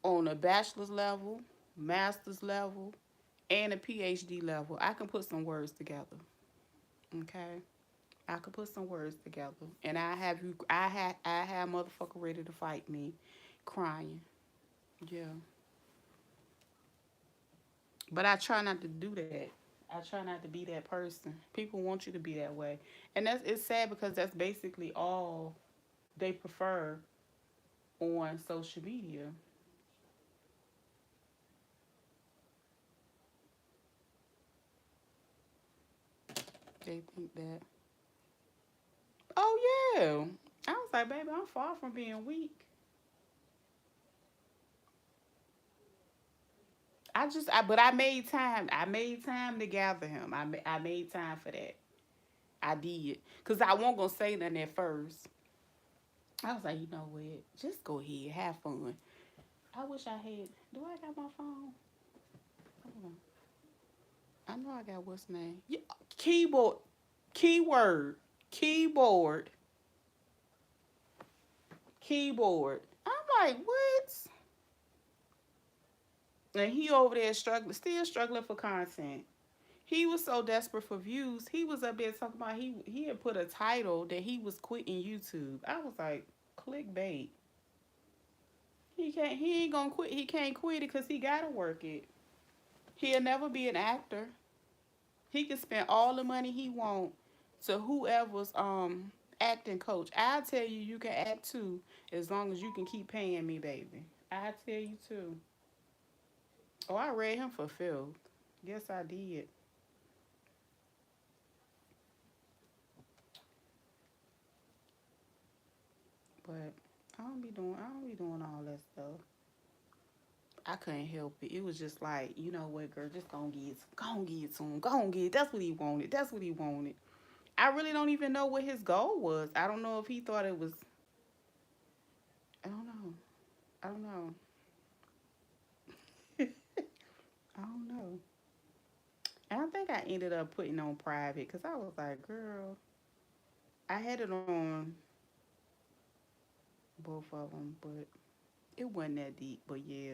on a bachelor's level, master's level, and a PhD level. I can put some words together. Okay? I could put some words together. And I have motherfucker ready to fight me crying. Yeah. But I try not to do that. I try not to be that person. People want you to be that way. And it's sad because that's basically all they prefer on social media. They think that, oh yeah. I was like, baby, I'm far from being weak. But I made time. I made time to gather him. I made time for that. I did. Because I wasn't going to say nothing at first. I was like, you know what? Just go ahead. Have fun. I wish I had. Do I got my phone? Hold on. I know I got what's name. Yeah, keyboard. Keyword. Keyboard. Keyboard. I'm like, what? And he over there struggling, still struggling for content. He was so desperate for views. He was up there talking about he had put a title that he was quitting YouTube. I was like, clickbait. He ain't gonna quit. He can't quit it because he gotta work it. He'll never be an actor. He can spend all the money he want to whoever's acting coach. I'll tell you, you can act too as long as you can keep paying me, baby. I tell you too. Oh, I read him for filth. Yes, I did. But I don't be doing all that stuff. I couldn't help it. It was just like, you know what, girl, just go and get it to him. Go and get it. That's what he wanted. That's what he wanted. I really don't even know what his goal was. I don't know if he thought it was. I don't know. I don't know. I don't know. And I think I ended up putting on private because I was like, girl, I had it on both of them, but it wasn't that deep. But yeah,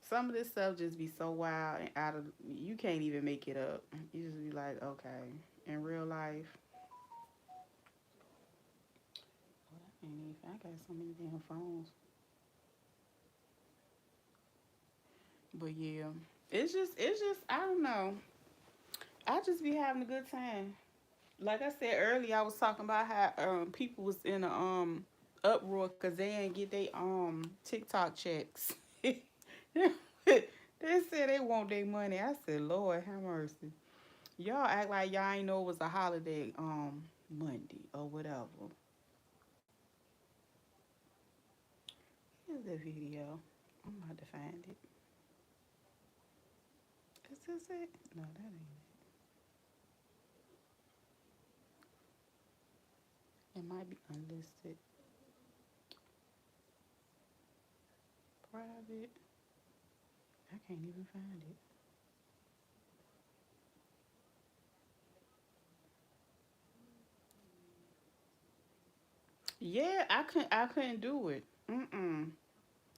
Some of this stuff just be so wild and out of, you can't even make it up. You just be like, okay. In real life, I got so many damn phones. But yeah, it's just I don't know. I just be having a good time. Like I said earlier, I was talking about how people was in a uproar because they didn't get their TikTok checks. They said they want their money. I said, Lord have mercy. Y'all act like y'all ain't know it was a holiday Monday or whatever. Here's the video. I'm about to find it. Is this it? No, that ain't it. It might be unlisted. Private. I can't even find it. Yeah, I couldn't do it. Mm-mm.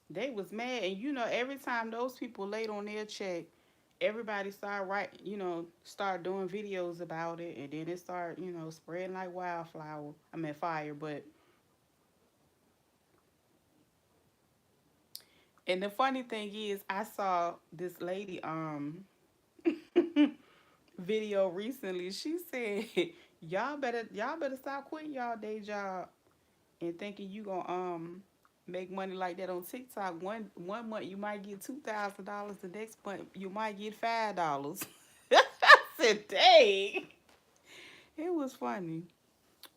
They was mad, and every time those people late on their check, everybody start start doing videos about it, and then it start spreading like wildflower. I mean fire, but and the funny thing is, I saw this lady video recently. She said, y'all better stop quitting y'all day job and thinking you gonna make money like that on TikTok. One month you might get $2,000. The next month you might get $5. I said, "Dang!" It was funny.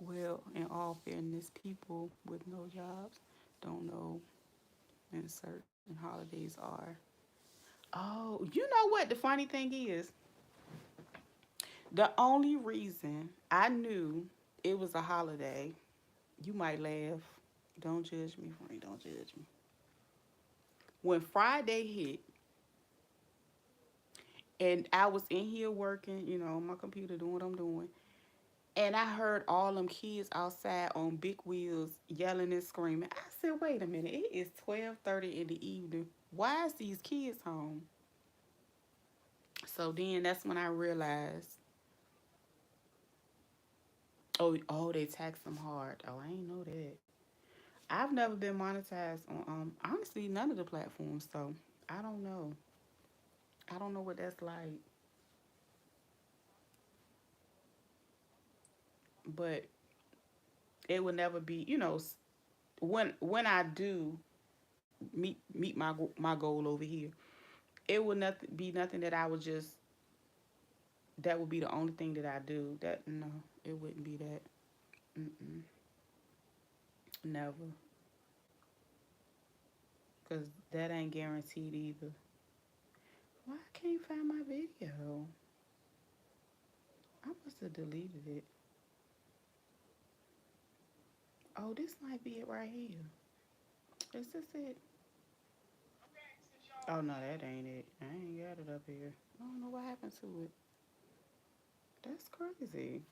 Well, in all fairness, people with no jobs don't know when certain holidays are. Oh, you know what? The funny thing is, the only reason I knew it was a holiday, you might laugh. Don't judge me, Frank. Don't judge me. When Friday hit, and I was in here working, on my computer doing what I'm doing, and I heard all them kids outside on big wheels yelling and screaming. I said, "Wait a minute! It is 12:30 in the evening. Why is these kids home?" So then that's when I realized, oh, they tax them hard. Oh, I ain't know that. I've never been monetized on honestly none of the platforms, so I don't know. I don't know what that's like, but it will never be. When I do meet my goal over here, it would nothing be nothing that I would just that would be the only thing that I do. That no, it wouldn't be that. Mm-mm, never, cause that ain't guaranteed either. Why I can't find my video? I must have deleted it. Oh, this might be it right here. Is this it? Oh no, that ain't it. I ain't got it up here. I don't know what happened to it. That's crazy.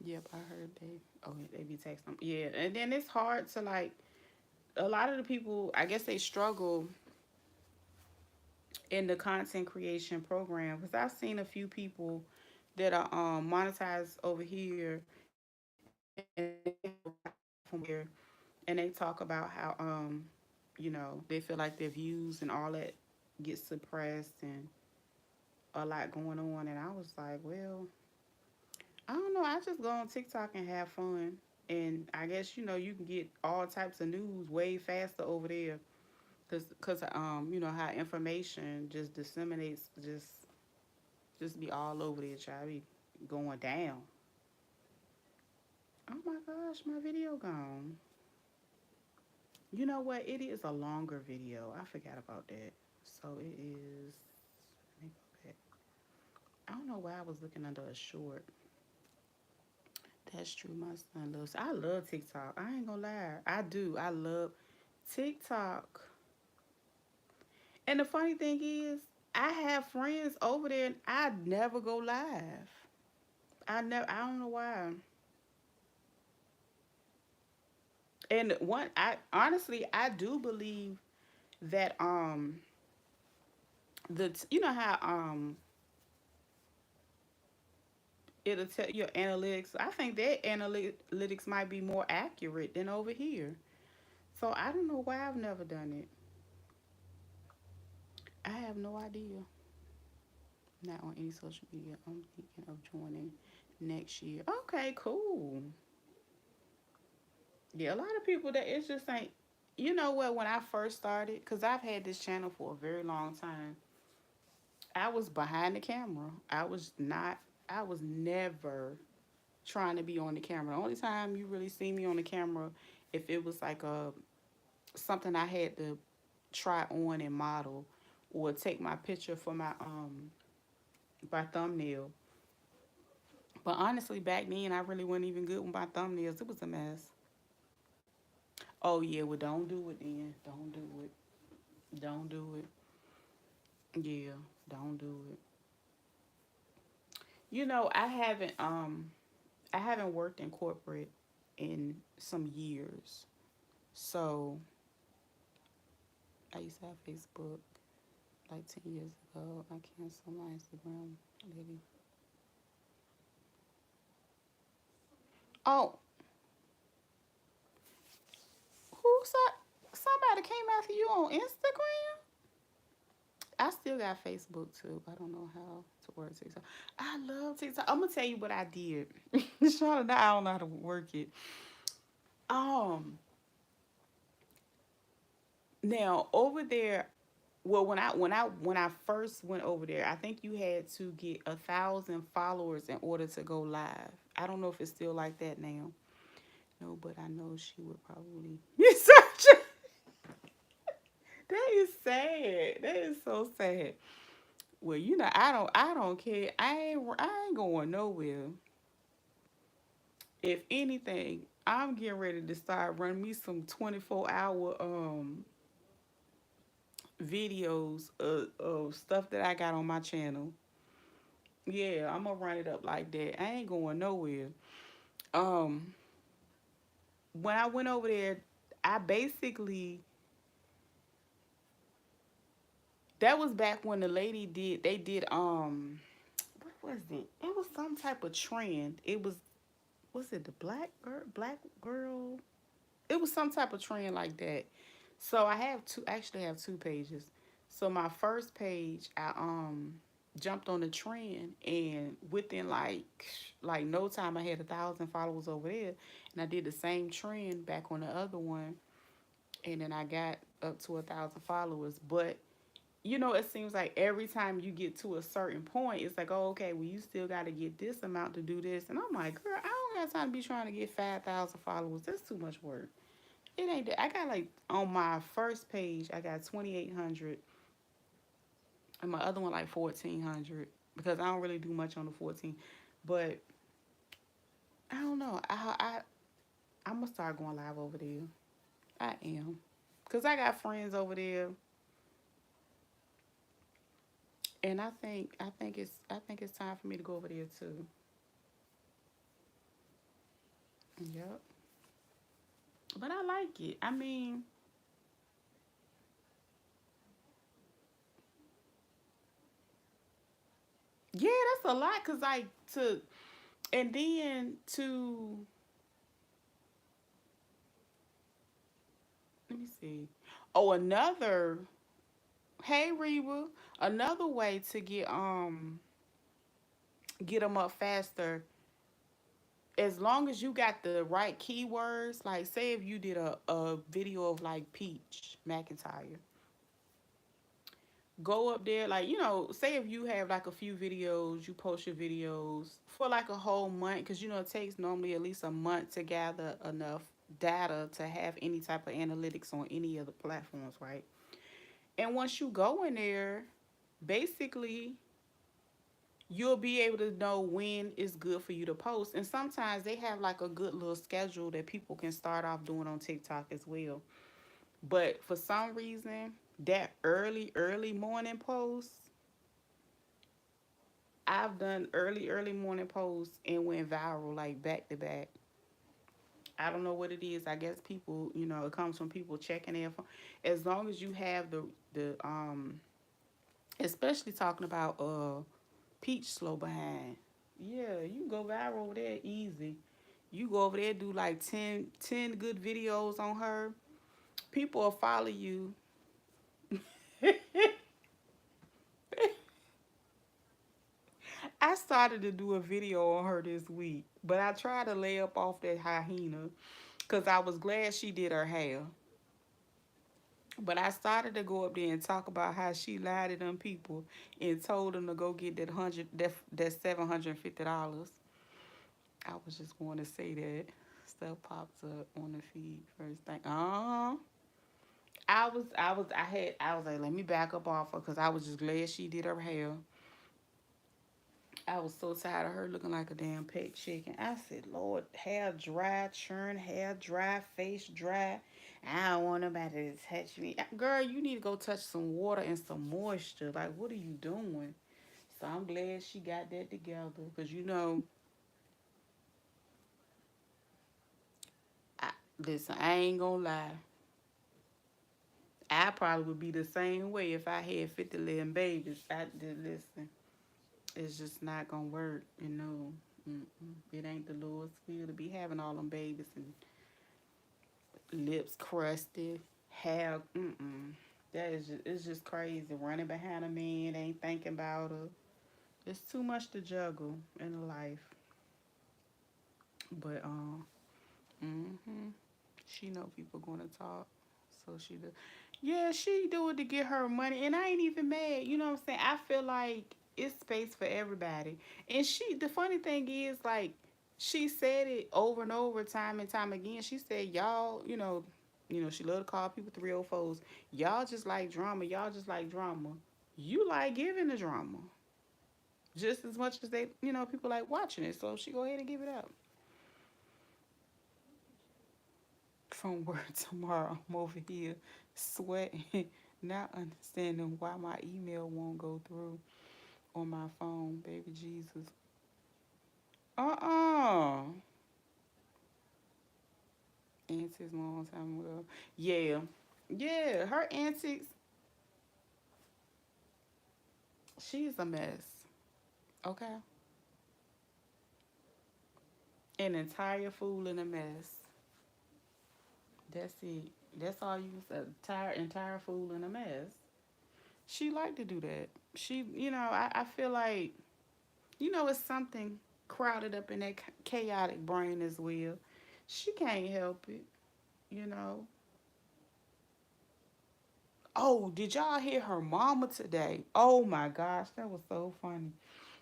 Yep, I heard they. Oh, they be texting them. Yeah, and then it's hard to like. A lot of the people, I guess, they struggle in the content creation program because I've seen a few people that are monetized over here and from here, and they talk about how they feel like their views and all that get suppressed and a lot going on, and I was like, well, I don't know. I just go on TikTok and have fun. And I guess you can get all types of news way faster over there, cause how information just disseminates, just be all over there. Try be going down. Oh my gosh, my video gone. You know what? It is a longer video. I forgot about that. So it is. Let me go back. I don't know why I was looking under a short. That's true. My son loves. I love TikTok. I ain't gonna lie. I do. I love TikTok. And the funny thing is, I have friends over there, and I never go live. I never. I don't know why. And one, I honestly, I do believe that you know how it'll tell your analytics. I think that analytics might be more accurate than over here. So I don't know why I've never done it. I have no idea. Not on any social media. I'm thinking of joining next year. Okay, cool. Yeah, a lot of people that it's just ain't. You know what? When I first started, because I've had this channel for a very long time, I was behind the camera. I was not. I was never trying to be on the camera. The only time you really see me on the camera, if it was like a something I had to try on and model, or take my picture for my thumbnail. But honestly, back then I really wasn't even good with my thumbnails. It was a mess. Oh yeah, well don't do it then. Don't do it. Don't do it. Yeah, don't do it. You know, I haven't worked in corporate in some years. So I used to have Facebook like 10 years ago. I canceled my Instagram lady. Oh, who saw somebody came after you on Instagram? I still got Facebook too. I don't know how to work TikTok. I love TikTok. I'm gonna tell you what I did. Charlotte, I don't know how to work it. Um, Now over there, well, when I first went over there, I think you had to get 1,000 followers in order to go live. I don't know if it's still like that now. No, but I know she would probably be searching. That is sad. That is so sad. Well, you know, I don't care. I ain't going nowhere. If anything, I'm getting ready to start running me some 24-hour videos of stuff that I got on my channel. Yeah, I'm gonna run it up like that. I ain't going nowhere. Um, when I went over there, I basically that was back when the lady did they did what was it? It was some type of trend. It was it the black girl? It was some type of trend like that. So I have two actually have two pages. So my first page I jumped on the trend, and within like no time I had 1,000 followers over there, and I did the same trend back on the other one, and then I got up to 1,000 followers. But you know, it seems like every time you get to a certain point, it's like, oh, okay, well, you still got to get this amount to do this. And I'm like, girl, I don't got time to be trying to get 5,000 followers. That's too much work. It ain't that. I got like, on my first page, I got 2,800, and my other one like 1,400, because I don't really do much on the 14. But I don't know. I'm going to start going live over there. I am. Because I got friends over there. And I think it's time for me to go over there too. Yep. But I like it. I mean, yeah, that's a lot. Cause like to and then to let me see. Oh, another. Hey, Reba. Another way to get them up faster, as long as you got the right keywords. Like, say if you did a video of like Peach McIntyre, go up there, like, say if you have like a few videos, you post your videos for like a whole month, because it takes normally at least a month to gather enough data to have any type of analytics on any of the platforms, right? And once you go in there, basically you'll be able to know when it's good for you to post. And sometimes they have like a good little schedule that people can start off doing on TikTok as well. But for some reason, that early morning post, I've done early morning posts and went viral like back to back. I don't know what it is. I guess people, it comes from people checking their phone. As long as you have the especially talking about Peach Slow Behind. Yeah, you can go viral over there easy. You go over there, do like ten good videos on her. People will follow you. I started to do a video on her this week, but I tried to lay up off that hyena because I was glad she did her hair. But I started to go up there and talk about how she lied to them people and told them to go get that $750. I was just going to say that stuff pops up on the feed first thing. I was like, let me back up off her because I was just glad she did her hair. I was so tired of her looking like a damn pet chicken. I said, Lord, hair dry, churn, hair dry, face dry. I don't want nobody to touch me. Girl, you need to go touch some water and some moisture. Like, what are you doing? So I'm glad she got that together. Because, I, listen, I ain't gonna lie. I probably would be the same way if I had 50 little babies. I did listen. It's just not gonna work, Mm-mm. It ain't the Lord's will to be having all them babies and lips crusted, hair. Mm-mm. That is just, it's just crazy. Running behind a man, ain't thinking about her. It's too much to juggle in a life. But hmm she know people gonna talk, so she do. Yeah, she do it to get her money, and I ain't even mad. You know what I'm saying? I feel like it's space for everybody, and the funny thing is, like, she said it over and over, time and time again. She said, "Y'all, she love to call people 304s. Y'all just like drama. Y'all just like drama. You like giving the drama just as much as people like watching it. So she go ahead and give it up." From work tomorrow, I'm over here sweating, not understanding why my email won't go through on my phone, baby Jesus. Uh-uh. Antics long time ago. Yeah. Yeah, her antics, she's a mess. Okay? An entire fool in a mess. That's it. That's all you said. Entire fool in a mess. She like to do that. I feel like, it's something crowded up in that chaotic brain as well. She can't help it, you know. Oh, did y'all hear her mama today? Oh my gosh, that was so funny.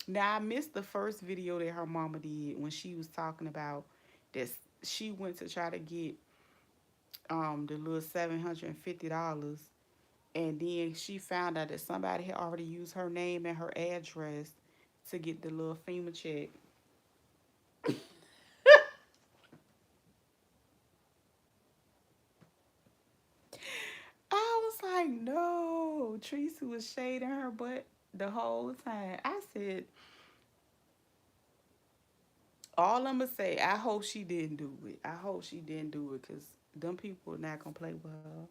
Now I missed the first video that her mama did when she was talking about this. She went to try to get the little $750, and then she found out that somebody had already used her name and her address to get the little FEMA check. I was like, no. Tracy was shading her butt the whole time. I said, all I'm going to say, I hope she didn't do it. I hope she didn't do it because them people are not going to play with her.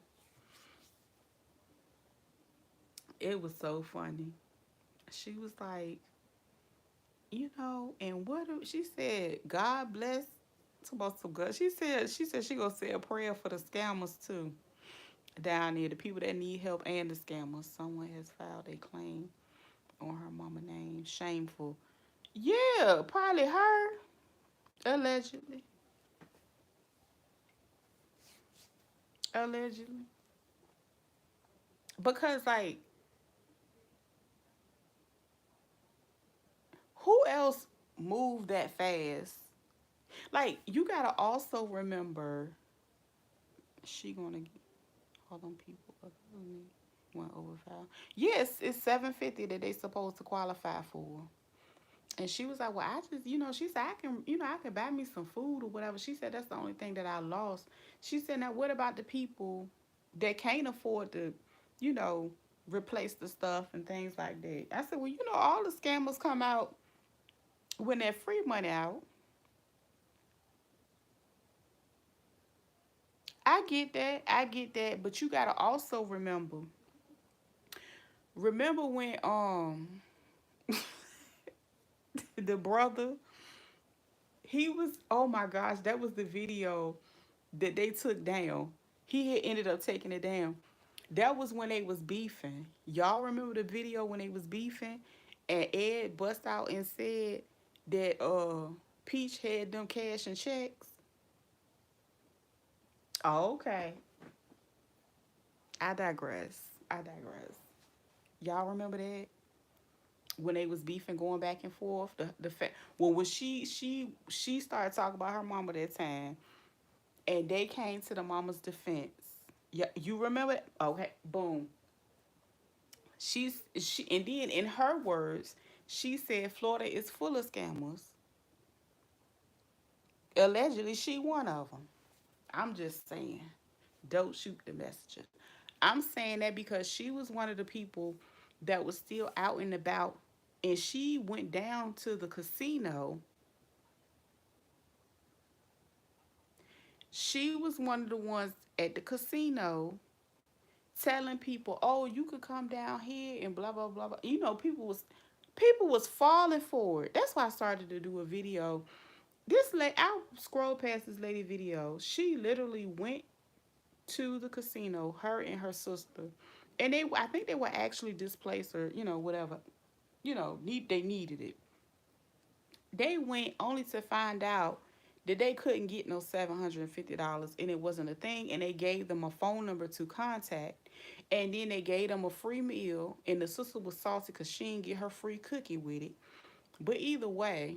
It was so funny. She was like, and she said, God bless. Supposed to God. She said she gonna say a prayer for the scammers too. Down there, the people that need help and the scammers. Someone has filed a claim on her mama name. Shameful. Yeah, probably her. Allegedly. Allegedly. Because like, who else moved that fast? Like, you gotta also remember she gonna get all them people other than me went over file. Yes, it's 750 that they supposed to qualify for. And she was like, well, I just, she said, I can buy me some food or whatever. She said, that's the only thing that I lost. She said, now what about the people that can't afford to, you know, replace the stuff and things like that? I said, well, all the scammers come out when that free money out. I get that. I get that. But you gotta also remember when the brother, he was, oh my gosh, that was the video that they took down. He had ended up taking it down. That was when they was beefing. Y'all remember the video when they was beefing, and Ed bust out and said that Peach had them cash and checks. Oh, okay. I digress. I digress. Y'all remember that when they was beefing, going back and forth. The fact, well, when she started talking about her mama that time, and they came to the mama's defense. Yeah, you remember? Okay, boom. She and then in her words, she said Florida is full of scammers. Allegedly, she one of them. I'm just saying, don't shoot the messenger. I'm saying that because she was one of the people that was still out and about, and she went down to the casino. She was one of the ones at the casino telling people, "Oh, you could come down here and blah blah blah blah." You know, people was falling for it. That's why I started to do a video. This lady, I'll scroll past this lady video. She literally went to the casino, her and her sister, and I think they were actually displaced or whatever. They needed it. They went only to find out that they couldn't get no $750 and it wasn't a thing. And they gave them a phone number to contact. And then they gave them a free meal. And the sister was salty because she didn't get her free cookie with it. But either way,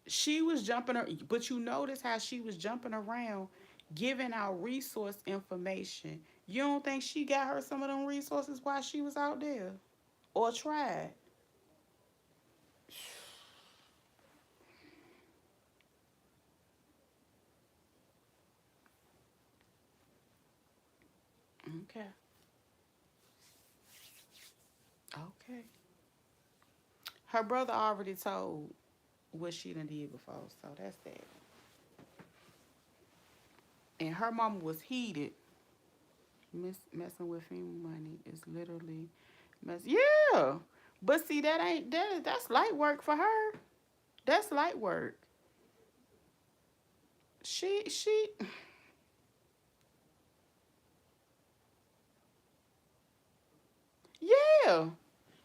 she was jumping her. But you notice how she was jumping around, giving out resource information. You don't think she got her some of them resources while she was out there? Or tried? Okay. Okay. Her brother already told what she done did before, so that's that. And her mama was heated. Messing with him money is literally mess. Yeah, but see that ain't that's light work for her. That's light work. She yeah.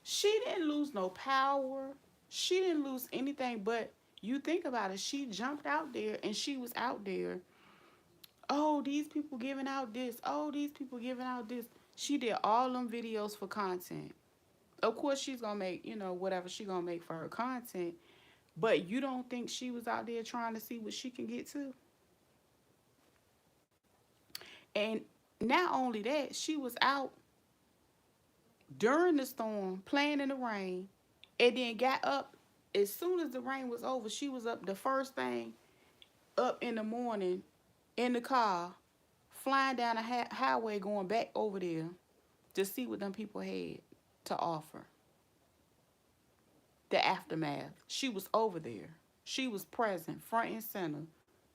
She didn't lose no power. She didn't lose anything. But you think about it. She jumped out there and she was out there. Oh, these people giving out this. Oh, these people giving out this. She did all them videos for content. Of course, she's gonna make whatever she gonna make for her content. But you don't think she was out there trying to see what she can get to? And not only that, she was out during the storm, playing in the rain, and then got up as soon as the rain was over. She was up the first thing up in the morning in the car, flying down the highway, going back over there to see what them people had to offer. The aftermath. She was over there. She was present, front and center.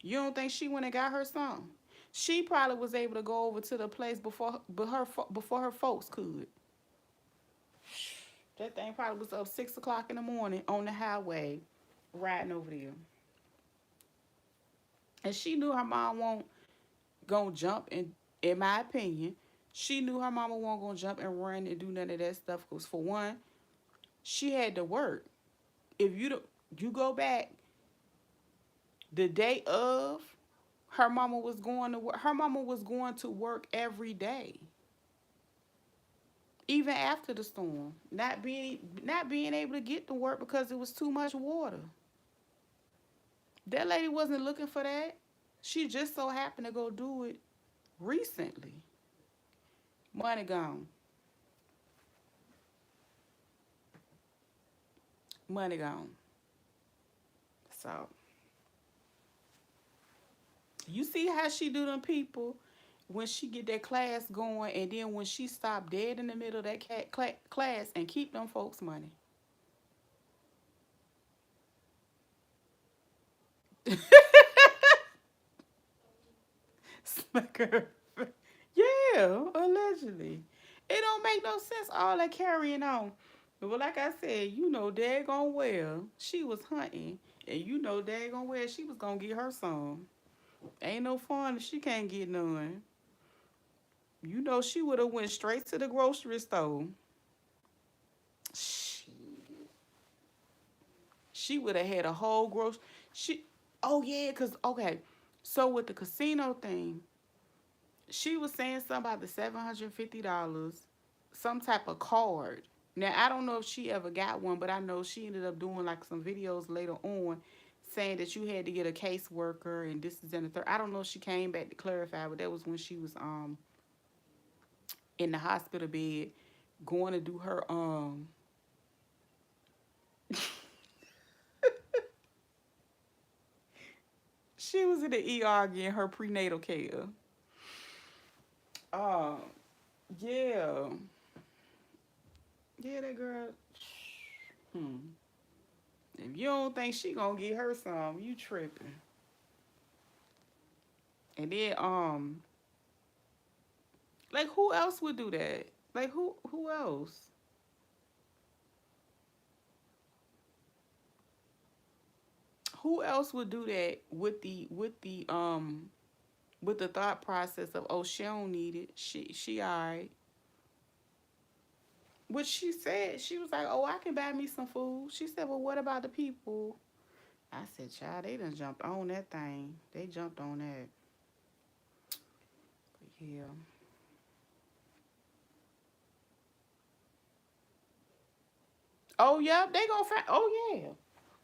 You don't think she went and got her some? She probably was able to go over to the place before her folks could. That thing probably was up 6 o'clock in the morning on the highway, riding over there. And she knew her mom won't gonna jump. And in my opinion, she knew her mama won't gonna jump and run and do none of that stuff. Cause for one, she had to work. If you go back the day of, her mama was going to work. Her mama was going to work every day, even after the storm. Not being able to get to work because it was too much water. That lady wasn't looking for that. She just so happened to go do it recently. Money gone. Money gone. So you see how she do them people when she get that class going, and then when she stop dead in the middle of that class and keep them folks money. My girl. Yeah, allegedly. It don't make no sense all that carrying on. But like I said, you know daggone well she was hunting. And you know daggone well she was gonna get her some. Ain't no fun if she can't get none. You know she would have went straight to the grocery store. She, she would have had a whole grocery. She, oh yeah, cause okay. So with the casino thing, she was saying something about the $750, some type of card. Now I don't know if she ever got one, but I know she ended up doing like some videos later on saying that you had to get a caseworker and this is in the third. I don't know if she came back to clarify, but that was when she was in the hospital bed going to do her she was in the ER getting her prenatal care. Um yeah. Yeah, that girl. Hmm. If you don't think she gonna get her some, you tripping. And then like who else would do that? Like who else? Who else would do that with the thought process of, oh, she don't need it. She alright. What she said, she was like, oh, I can buy me some food. She said, well, what about the people? I said, child, they done jumped on that thing. They jumped on that. But yeah. Oh yeah, they gonna find. Oh yeah.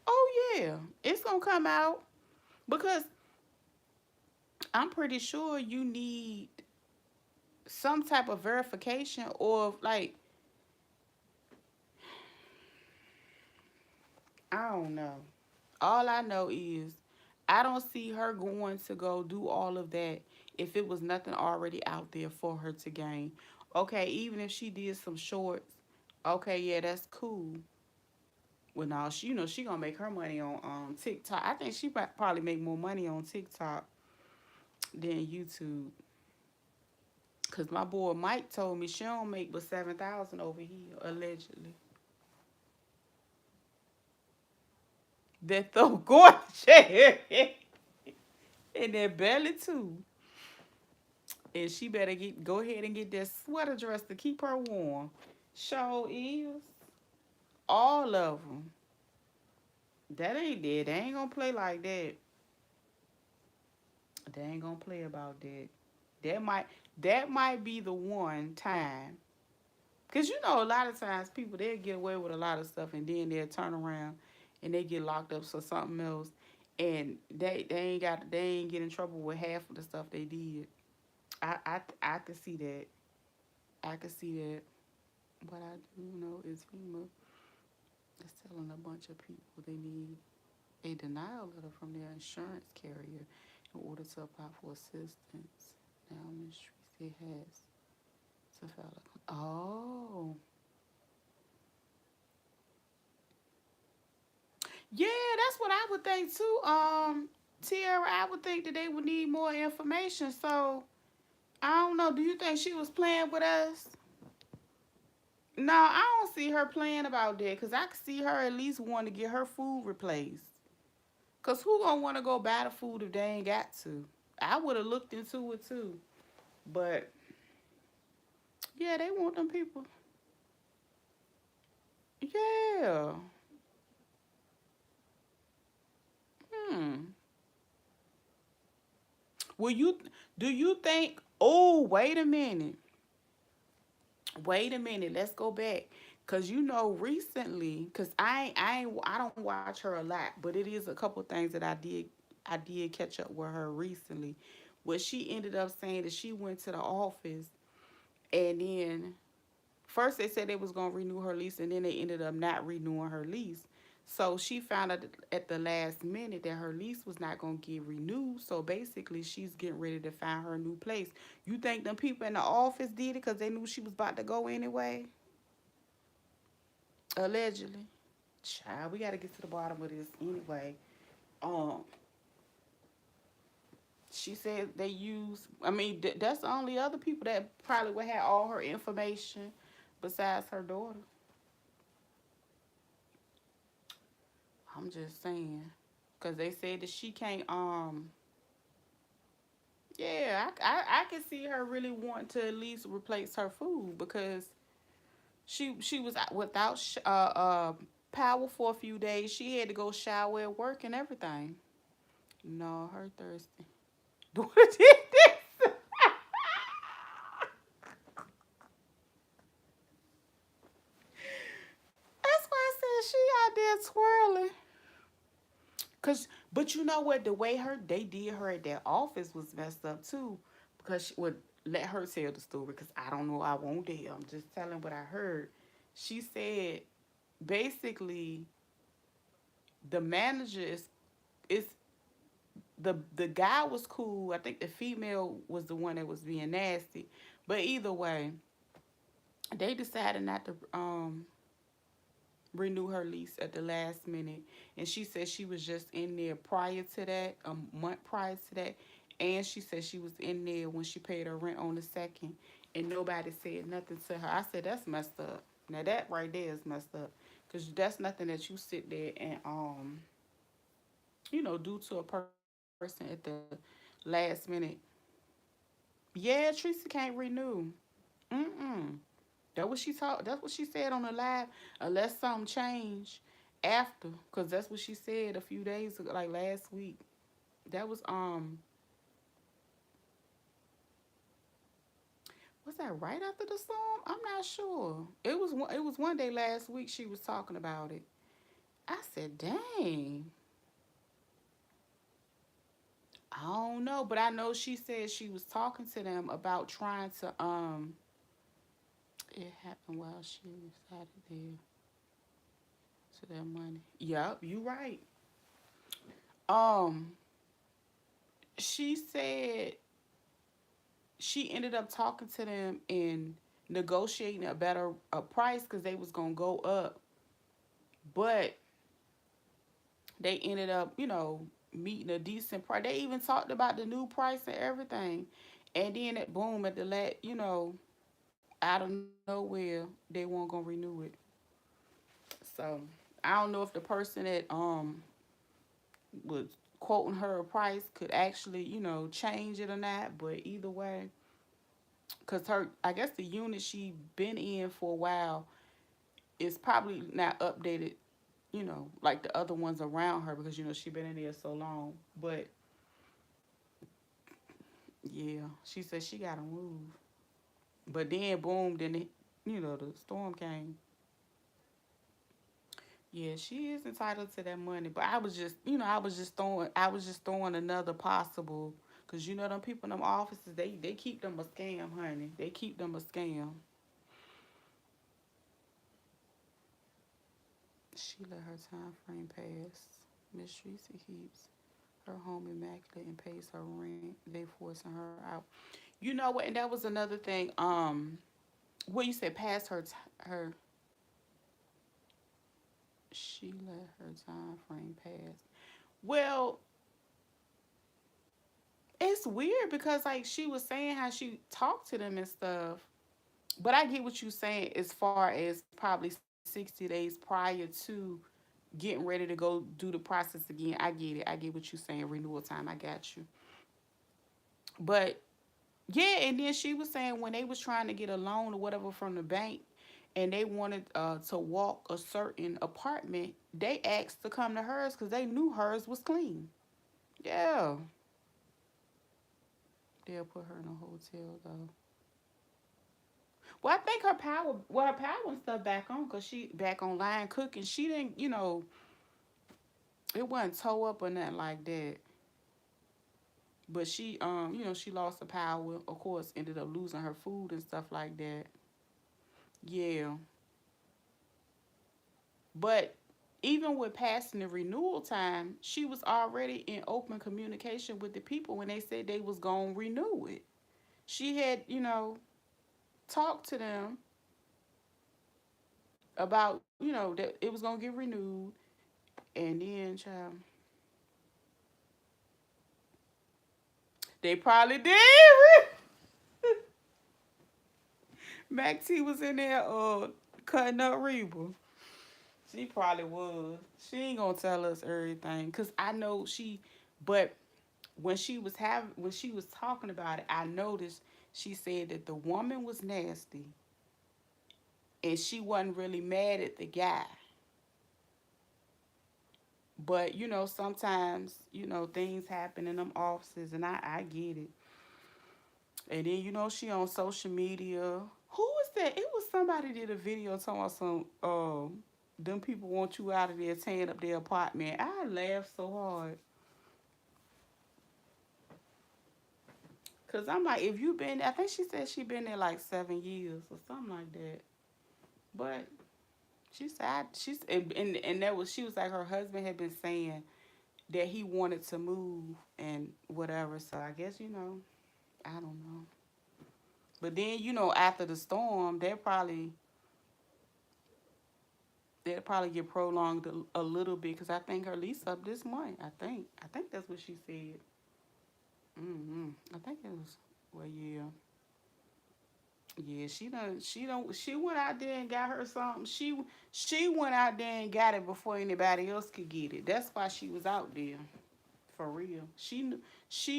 Oh yeah. It's gonna come out because I'm pretty sure you need some type of verification or like I don't know. All I know is I don't see her going to go do all of that if it was nothing already out there for her to gain. Okay, even if she did some shorts, okay, yeah, that's cool. Well, now she, you know, she gonna make her money on TikTok. I think she probably make more money on TikTok than YouTube. Cause my boy Mike told me she don't make but 7,000 over here allegedly. That throw gorgeous in that belly too. And she better go ahead and get that sweater dress to keep her warm. Show is all of them. That ain't it. They ain't gonna play like that. They ain't gonna play about that. That might that might be the one time. Cause you know a lot of times people they'll get away with a lot of stuff and then they'll turn around and they get locked up for something else and they ain't get in trouble with half of the stuff they did. I could see that. I could see that. What I do know is FEMA is telling a bunch of people they need a denial letter from their insurance carrier in order to apply for assistance. Now, Ms. Tracy has to file a. Oh. Yeah, that's what I would think too. Tiara, I would think that they would need more information. So, I don't know. Do you think she was playing with us? No, I don't see her playing about that because I could see her at least wanting to get her food replaced. Because who gonna want to go buy the food if they ain't got to? I would have looked into it too. But yeah, they want them people. Yeah. Hmm. Will you do you think oh wait a minute. Wait a minute, let's go back. Cause you know recently, cause I don't watch her a lot, but it is a couple things that I did catch up with her recently. Where she ended up saying that she went to the office and then first they said they was gonna renew her lease and then they ended up not renewing her lease. So she found out at the last minute that her lease was not gonna get renewed. So basically she's getting ready to find her new place. You think them people in the office did it because they knew she was about to go anyway? Allegedly. Child, we gotta get to the bottom of this anyway. Um, She said they use. I mean, that's the only other people that probably would have all her information, besides her daughter. I'm just saying, cause they said that she can't. Yeah, I can see her really wanting to at least replace her food because she was without power for a few days. She had to go shower at work and everything. No, her thirsty. What did this? That's why I said she out there twirling. Cause, but you know what? The way they did her at that office was messed up too, because she would let her tell the story. Cause I don't know, I won't tell. I'm just telling what I heard. She said basically the manager is the guy was cool. I think the female was the one that was being nasty. But either way, they decided not to renew her lease at the last minute. And she said she was just in there prior to that, a month prior to that. And she said she was in there when she paid her rent on the second. And nobody said nothing to her. I said, that's messed up. Now that right there is messed up. Because that's nothing that you sit there and, do to a person at the last minute. Yeah, Teresa can't renew. Mm-mm. That's what she said on the live. Unless something changed after, cause that's what she said a few days ago, like last week. That was that right after the storm? I'm not sure. It was one day last week she was talking about it. I said, dang. I don't know, but I know she said she was talking to them about trying to it happened while she resided there to their money. Yep, you right. Um, she said she ended up talking to them and negotiating a better a price because they was gonna go up, but they ended up, meeting a decent price. They even talked about the new price and everything, and then it boom at the out of nowhere they weren't gonna renew it. So I don't know if the person that was quoting her a price could actually, change it or not. But either way, because I guess the unit she been in for a while is probably not updated, like the other ones around her because she been in there so long. But yeah, she said she gotta move. But then boom, then the storm came. Yeah, she is entitled to that money. But I was just throwing another possible, cause them people in them offices, they keep them a scam, honey. They keep them a scam. She let her time frame pass. Miss Teresa keeps her home immaculate and pays her rent. They forcing her out. You know what? And that was another thing. What you said, past her. She let her time frame pass. Well, it's weird because like she was saying how she talked to them and stuff. But I get what you're saying as far as probably 60 days prior to getting ready to go do the process again. I get it. I get what you're saying. Renewal time. I got you. But yeah, and then she was saying when they was trying to get a loan or whatever from the bank, and they wanted to walk a certain apartment, they asked to come to hers because they knew hers was clean. Yeah, they'll put her in a hotel though. Well, I think her power and stuff back on because she back online cooking. She didn't, it wasn't toe up or nothing like that. But she, she lost the power. Of course, ended up losing her food and stuff like that. Yeah, but even with passing the renewal time, she was already in open communication with the people when they said they was gonna renew it. She had, talked to them about, that it was gonna get renewed, and then, child, They probably did. Mac T was in there cutting up Reba. She probably was. She ain't gonna tell us everything. Cause I know she but when she was talking about it, I noticed she said that the woman was nasty and she wasn't really mad at the guy. But sometimes, things happen in them offices and I get it. And then she on social media. Who was that? It was somebody did a video talking about some them people want you out of there tearing up their apartment. I laughed so hard. Cause I'm like, if you been, I think she said she been there like 7 years or something like that. But she said and that was she was like her husband had been saying that he wanted to move and whatever. So I guess I don't know. But then after the storm, they'll probably get prolonged a little bit because I think her lease up this month. I think that's what she said. I think it was well yeah. Yeah, she done. She went out there and got her something. She went out there and got it before anybody else could get it. That's why she was out there, for real. She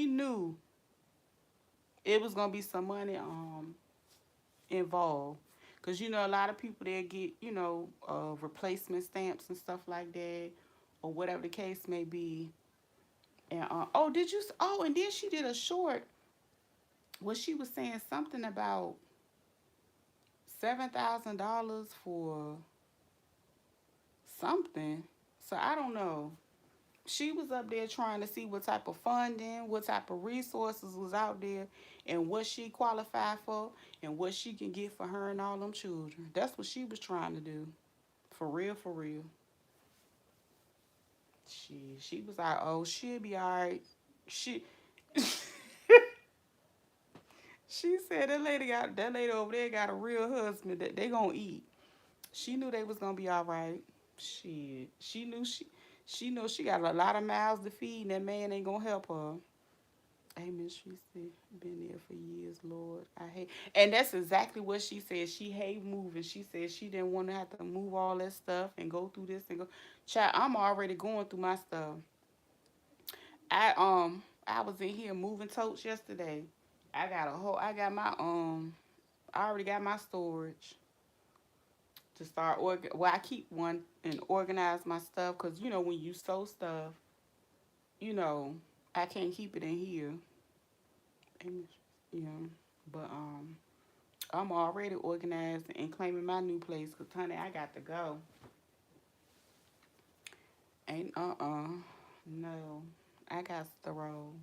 knew it was gonna be some money involved, cause a lot of people there get replacement stamps and stuff like that, or whatever the case may be. And oh, did you? Oh, and then she did a short where she was saying something about $7,000 for something. So I don't know. She was up there trying to see what type of funding, what type of resources was out there, and what she qualified for, and what she can get for her and all them children. That's what she was trying to do. For real, for real. She was like, oh, she'll be all right. She she said that lady over there got a real husband that they gonna eat. She knew they was gonna be all right. She knew she got a lot of mouths to feed, and that man ain't gonna help her. Amen. She said, been there for years, Lord. I hate, and that's exactly what she said. She hate moving. She said she didn't want to have to move all that stuff and go through this and go. Child, I'm already going through my stuff. I was in here moving totes yesterday. I got my I already got my storage to start well, I keep one and organize my stuff because when you sew stuff, you know I can't keep it in here. And, you know, but I'm already organized and claiming my new place because honey, I got to go. Ain't no, I got to roll.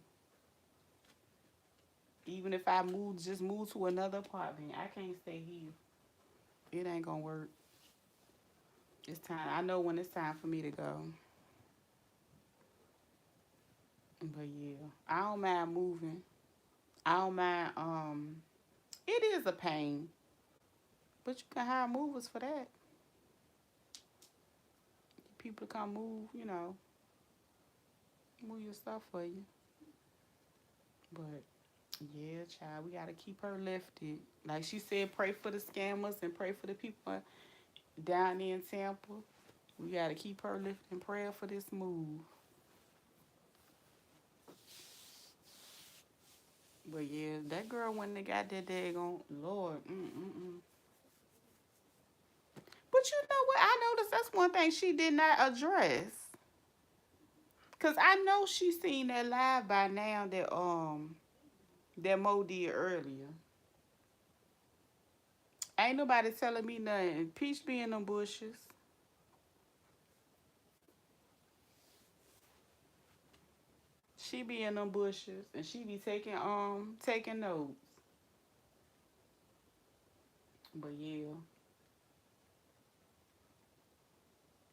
Even if I just move to another apartment, I can't stay here. It ain't gonna work. It's time. I know when it's time for me to go. But yeah, I don't mind moving. I don't mind. It is a pain, but you can hire movers for that. People to come move. Move your stuff for you. But yeah, child, we gotta keep her lifted. Like she said, pray for the scammers and pray for the people down there in Tampa. We gotta keep her lifted in prayer for this move. But yeah, that girl when they got that daggone Lord. But you know what? I noticed that's one thing she did not address. Cause I know she seen that live by now that Mo did earlier. Ain't nobody telling me nothing. Peach be in them bushes. She be in them bushes and she be taking notes. But yeah,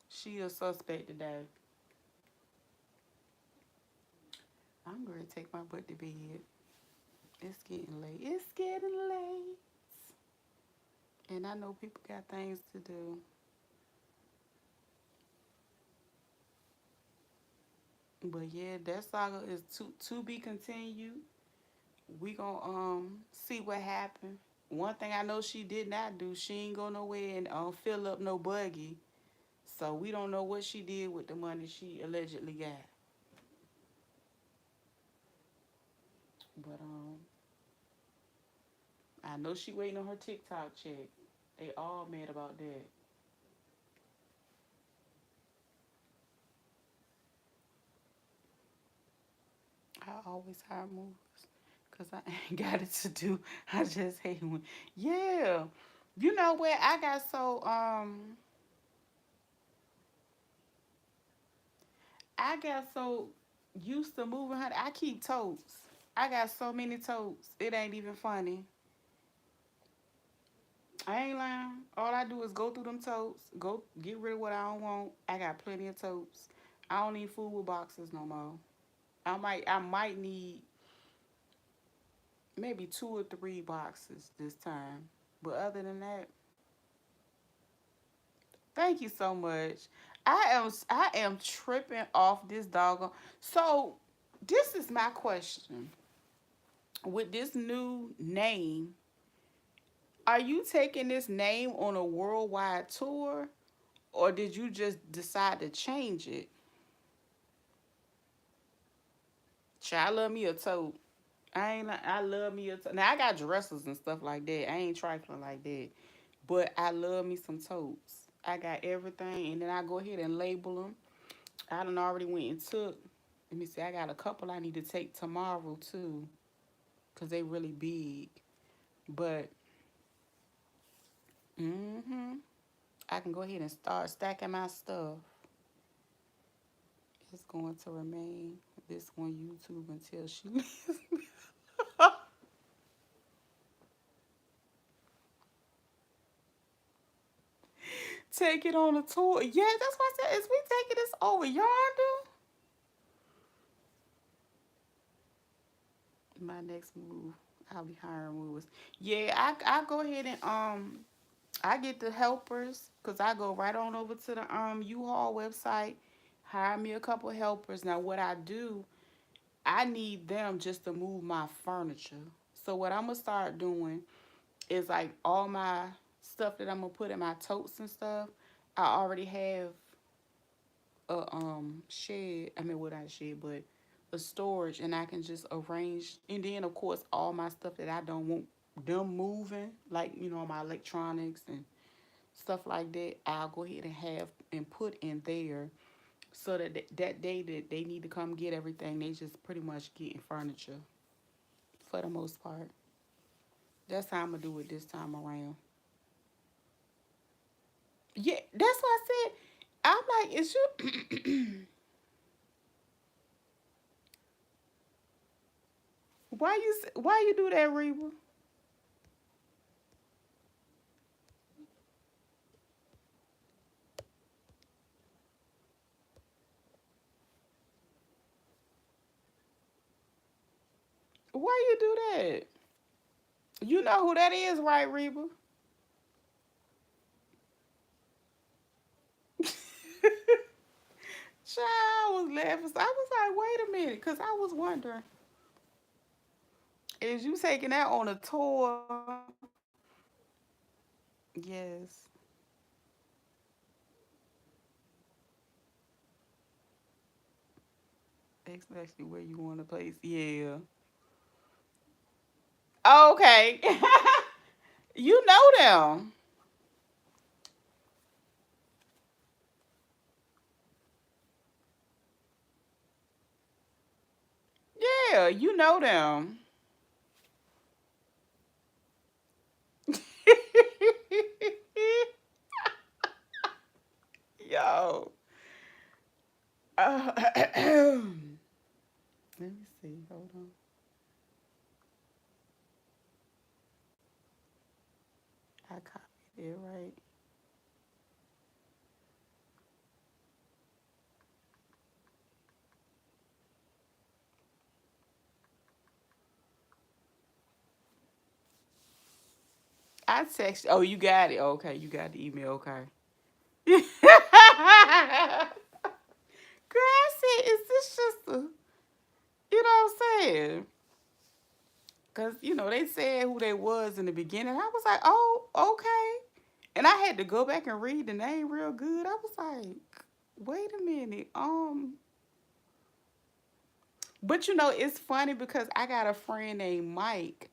she a suspect today. I'm gonna take my butt to bed. It's getting late. It's getting late. And I know people got things to do. But yeah, that saga is to be continued. We gonna see what happened. One thing I know she did not do, she ain't go nowhere and fill up no buggy. So we don't know what she did with the money she allegedly got. But I know she waiting on her TikTok check. They all mad about that. I always hire movers because I ain't got it to do. I just hate when. Yeah. You know what? I got so used to moving her. I keep totes. I got so many totes. It ain't even funny. I ain't lying. All I do is go through them totes, go get rid of what I don't want. I got plenty of totes. I don't need food with boxes no more. I might need maybe 2 or 3 boxes this time. But other than that, thank you so much. I am tripping off this doggone. So this is my question. With this new name, are you taking this name on a worldwide tour, or did you just decide to change it? Child, I love me a tote. I love me a tote. Now I got dressers and stuff like that. I ain't trifling like that. But I love me some totes. I got everything, and then I go ahead and label them. I done already went and took. Let me see. I got a couple I need to take tomorrow too, cause they really big. But I can go ahead and start stacking my stuff. It's going to remain this on YouTube until she leaves. Take it on a tour. Yeah, that's why I said, is we taking this over yonder? My next move, I'll be hiring movers. Yeah, I go ahead and I get the helpers because I go right on over to the U-Haul website, hire me a couple helpers. Now what I do, I need them just to move my furniture. So what I'm gonna start doing is like all my stuff that I'm gonna put in my totes and stuff. I already have a shed. I mean, what I shed, but a storage, and I can just arrange. And then of course all my stuff that I don't want them moving, like my electronics and stuff like that. I'll go ahead and have and put in there so that that day that they need to come get everything, they just pretty much getting furniture for the most part. That's how I'm gonna do it this time around. Yeah, that's what I said. I'm like, is you? Why you do that, Reba? Why you do that? You know who that is, right, Reba? Child, I was laughing. So I was like, wait a minute, because I was wondering, is you taking that on a tour? Yes. Especially where you want to place. Yeah. Okay. You know them. Yeah, you know them. Yo. Let me see. Hold on. I copied it right. I text. Oh, you got it. Okay, you got the email. Okay. Girl, I said, is this just a, you know what I'm saying? Cause they said who they was in the beginning. I was like, oh, okay. And I had to go back and read the name real good. I was like, wait a minute. But it's funny because I got a friend named Mike,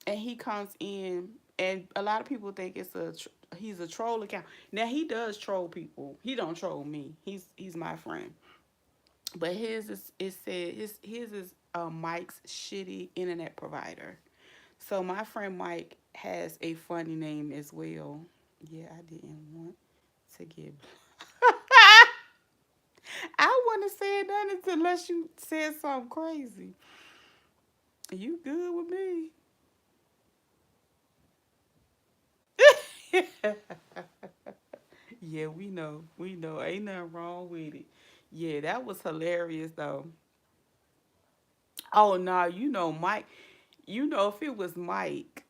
and he comes in, and a lot of people think he's a troll account. Now he does troll people. He don't troll me. He's my friend. But his is it said his is Mike's shitty internet provider. So my friend Mike has a funny name as well. Yeah, I didn't want to get. I wouldn't have said nothing unless you said something crazy. You good with me? Yeah, we know. We know. Ain't nothing wrong with it. Yeah, that was hilarious though. Oh no, Mike. If it was Mike,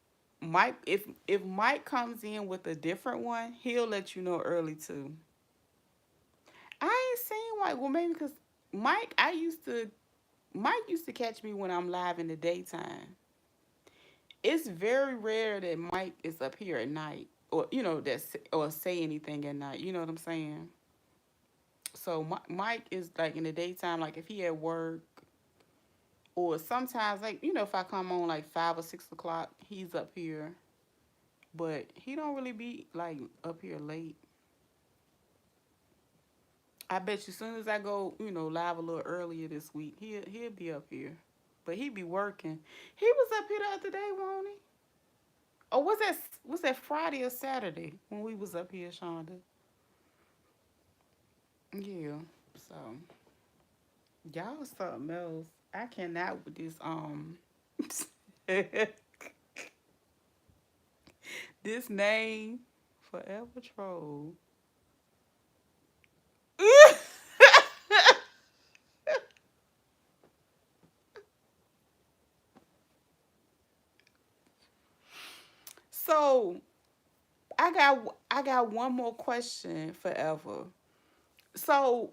if Mike comes in with a different one, he'll let you know early too. I ain't seen Mike. Well, maybe because Mike, Mike used to catch me when I'm live in the daytime. It's very rare that Mike is up here at night, or or say anything at night. You know what I'm saying? So Mike is like in the daytime, like if he at work, or sometimes like if I come on like 5 or 6 o'clock, he's up here, but he don't really be like up here late. I bet you as soon as I go, live a little earlier this week, he'll be up here, but he be working. He was up here the other day, won't he? Or was that Friday or Saturday when we was up here, Shonda? Yeah. So y'all something else. I cannot with this this name Forever Troll. So I got one more question, Forever. So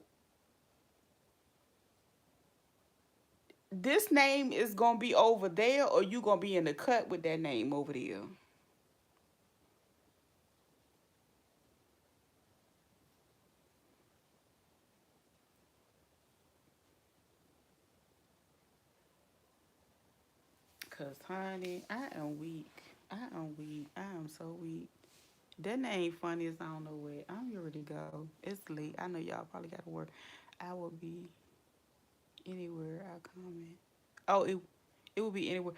this name is gonna be over there, or you gonna be in the cut with that name over there? Cause honey, I am weak. I am weak. I am so weak. That name funny as I don't know where. I'm ready to go. It's late. I know y'all probably got to work. I will be anywhere I comment. Oh, it will be anywhere.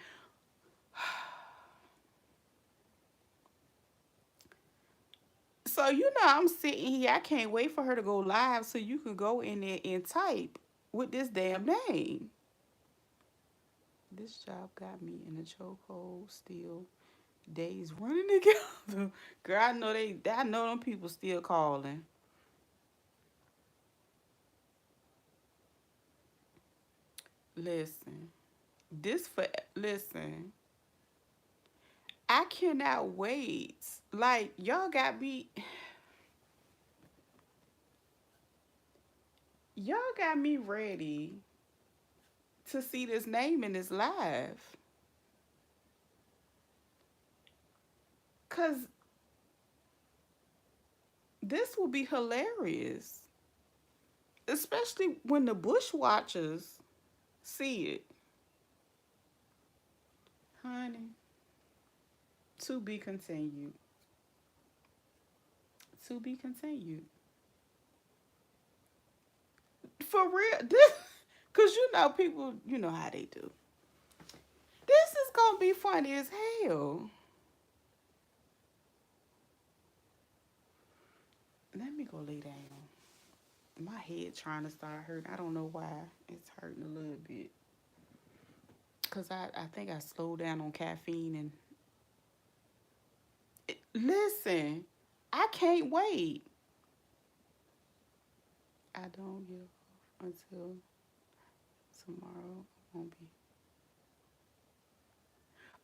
So I'm sitting here. I can't wait for her to go live so you can go in there and type with this damn name. This job got me in a chokehold still. Days running together. Girl, I know them people still calling. Listen. This for listen. I cannot wait. Like y'all got me ready to see this name in this live. Cause this will be hilarious. Especially when the bushwatchers see it. Honey, to be continued. To be continued. For real. This cause people, how they do. This is gonna be funny as hell. Let me go lay down. My head trying to start hurting. I don't know why. It's hurting a little bit. Cause I think I slowed down on caffeine and listen, I can't wait. I don't get off until tomorrow. Won't be.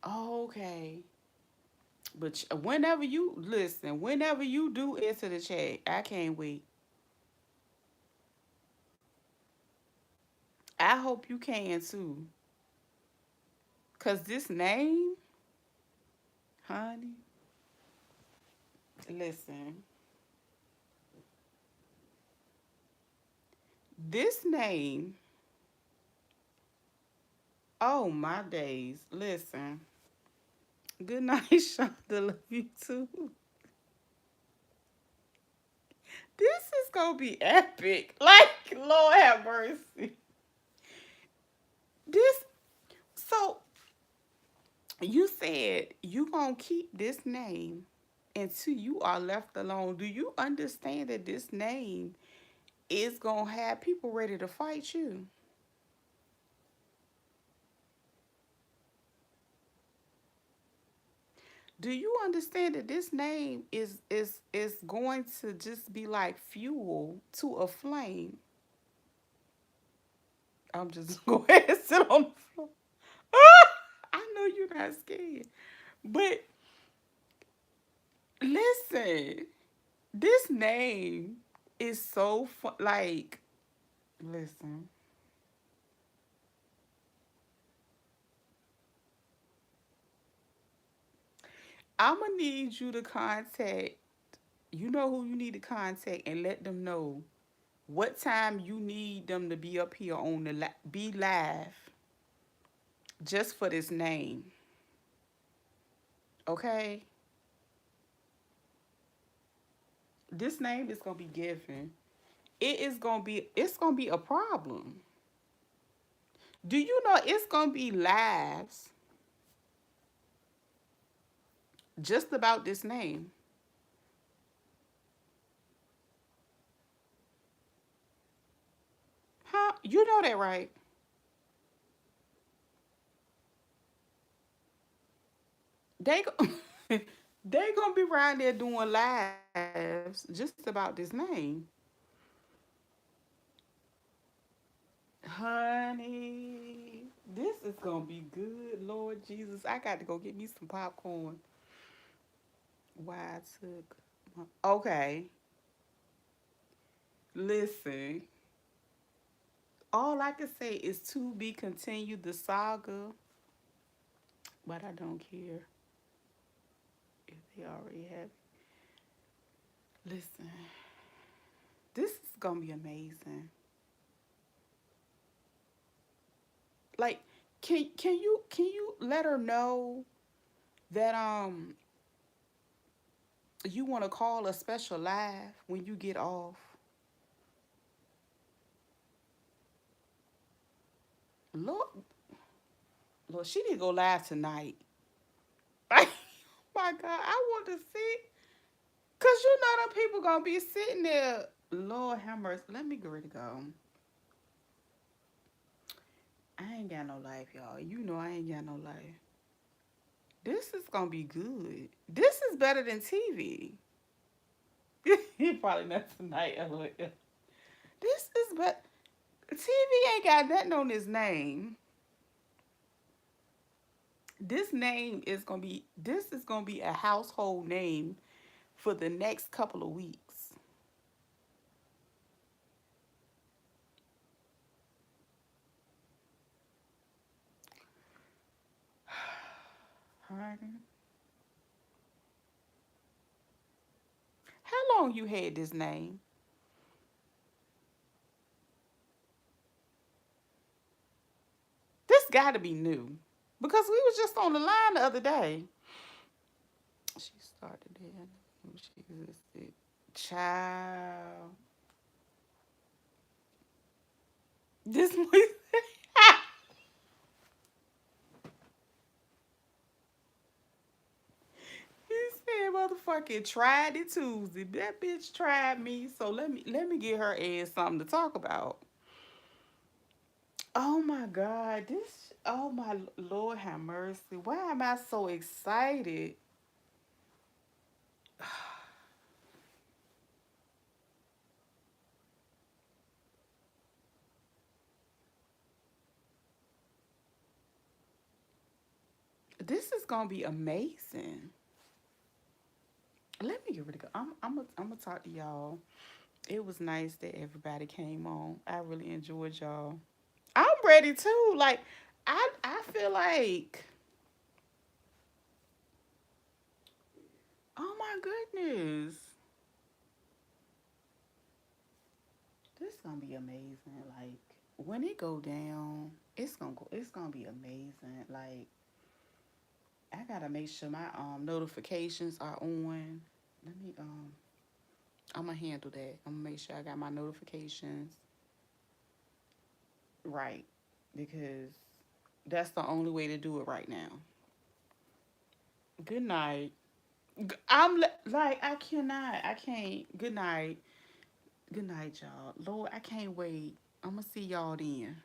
Okay. But whenever you do answer the chat, I can't wait. I hope you can too. Cause this name, honey, listen, this name, oh my days, listen. Good night, Shonda. Love you too. This is gonna be epic. Like, Lord have mercy. This, so you said you gonna keep this name until you are left alone. Do you understand that this name is gonna have people ready to fight you? Do you understand that this name is going to just be like fuel to a flame? I'm just going to go ahead and sit on the floor. I know you're not scared, but listen, this name is so fun. Like, listen, I'm gonna need you to contact. You know who you need to contact and let them know what time you need them to be up here on the be live just for this name. Okay, this name is gonna be given. It's gonna be a problem. Do you know it's gonna be lives just about this name? Huh? You know that, right? They go, they gonna be around there doing lives just about this name, honey. This is gonna be good, Lord Jesus. I got to go get me some popcorn. Why I took okay. Listen, all I can say is to be continued the saga, but I don't care if they already have. Listen, this is gonna be amazing. Like, can you let her know that you want to call a special live when you get off? Lord, Lord, she didn't go live tonight. Oh my God, I want to see. Cause you know them people gonna be sitting there. Lord have mercy. Let me get ready to go. I ain't got no life, y'all. You know I ain't got no life. This is gonna be good. This is better than TV. Probably not tonight, LOL. This is but TV ain't got nothing on his name. This is gonna be a household name for the next couple of weeks. Honey, how long you had this name? This gotta be new. Because we was just on the line the other day. She started then. She existed. Child. This was he said motherfucking tried it Tuesday. That bitch tried me. So let me get her ass something to talk about. Oh my God. Oh my Lord have mercy. Why am I so excited? This is gonna be amazing. Let me get ready to go. I'm gonna talk to y'all. It was nice that everybody came on. I really enjoyed y'all. I'm ready too. Like I feel like goodness. This gonna be amazing. Like when it go down, it's gonna be amazing. Like I gotta make sure my notifications are on. Let me I'm gonna handle that. I'm gonna make sure I got my notifications right because that's the only way to do it right now. Good night. Like I cannot. I can't. Good night. Good night, y'all. Lord, I can't wait. I'm gonna see y'all then.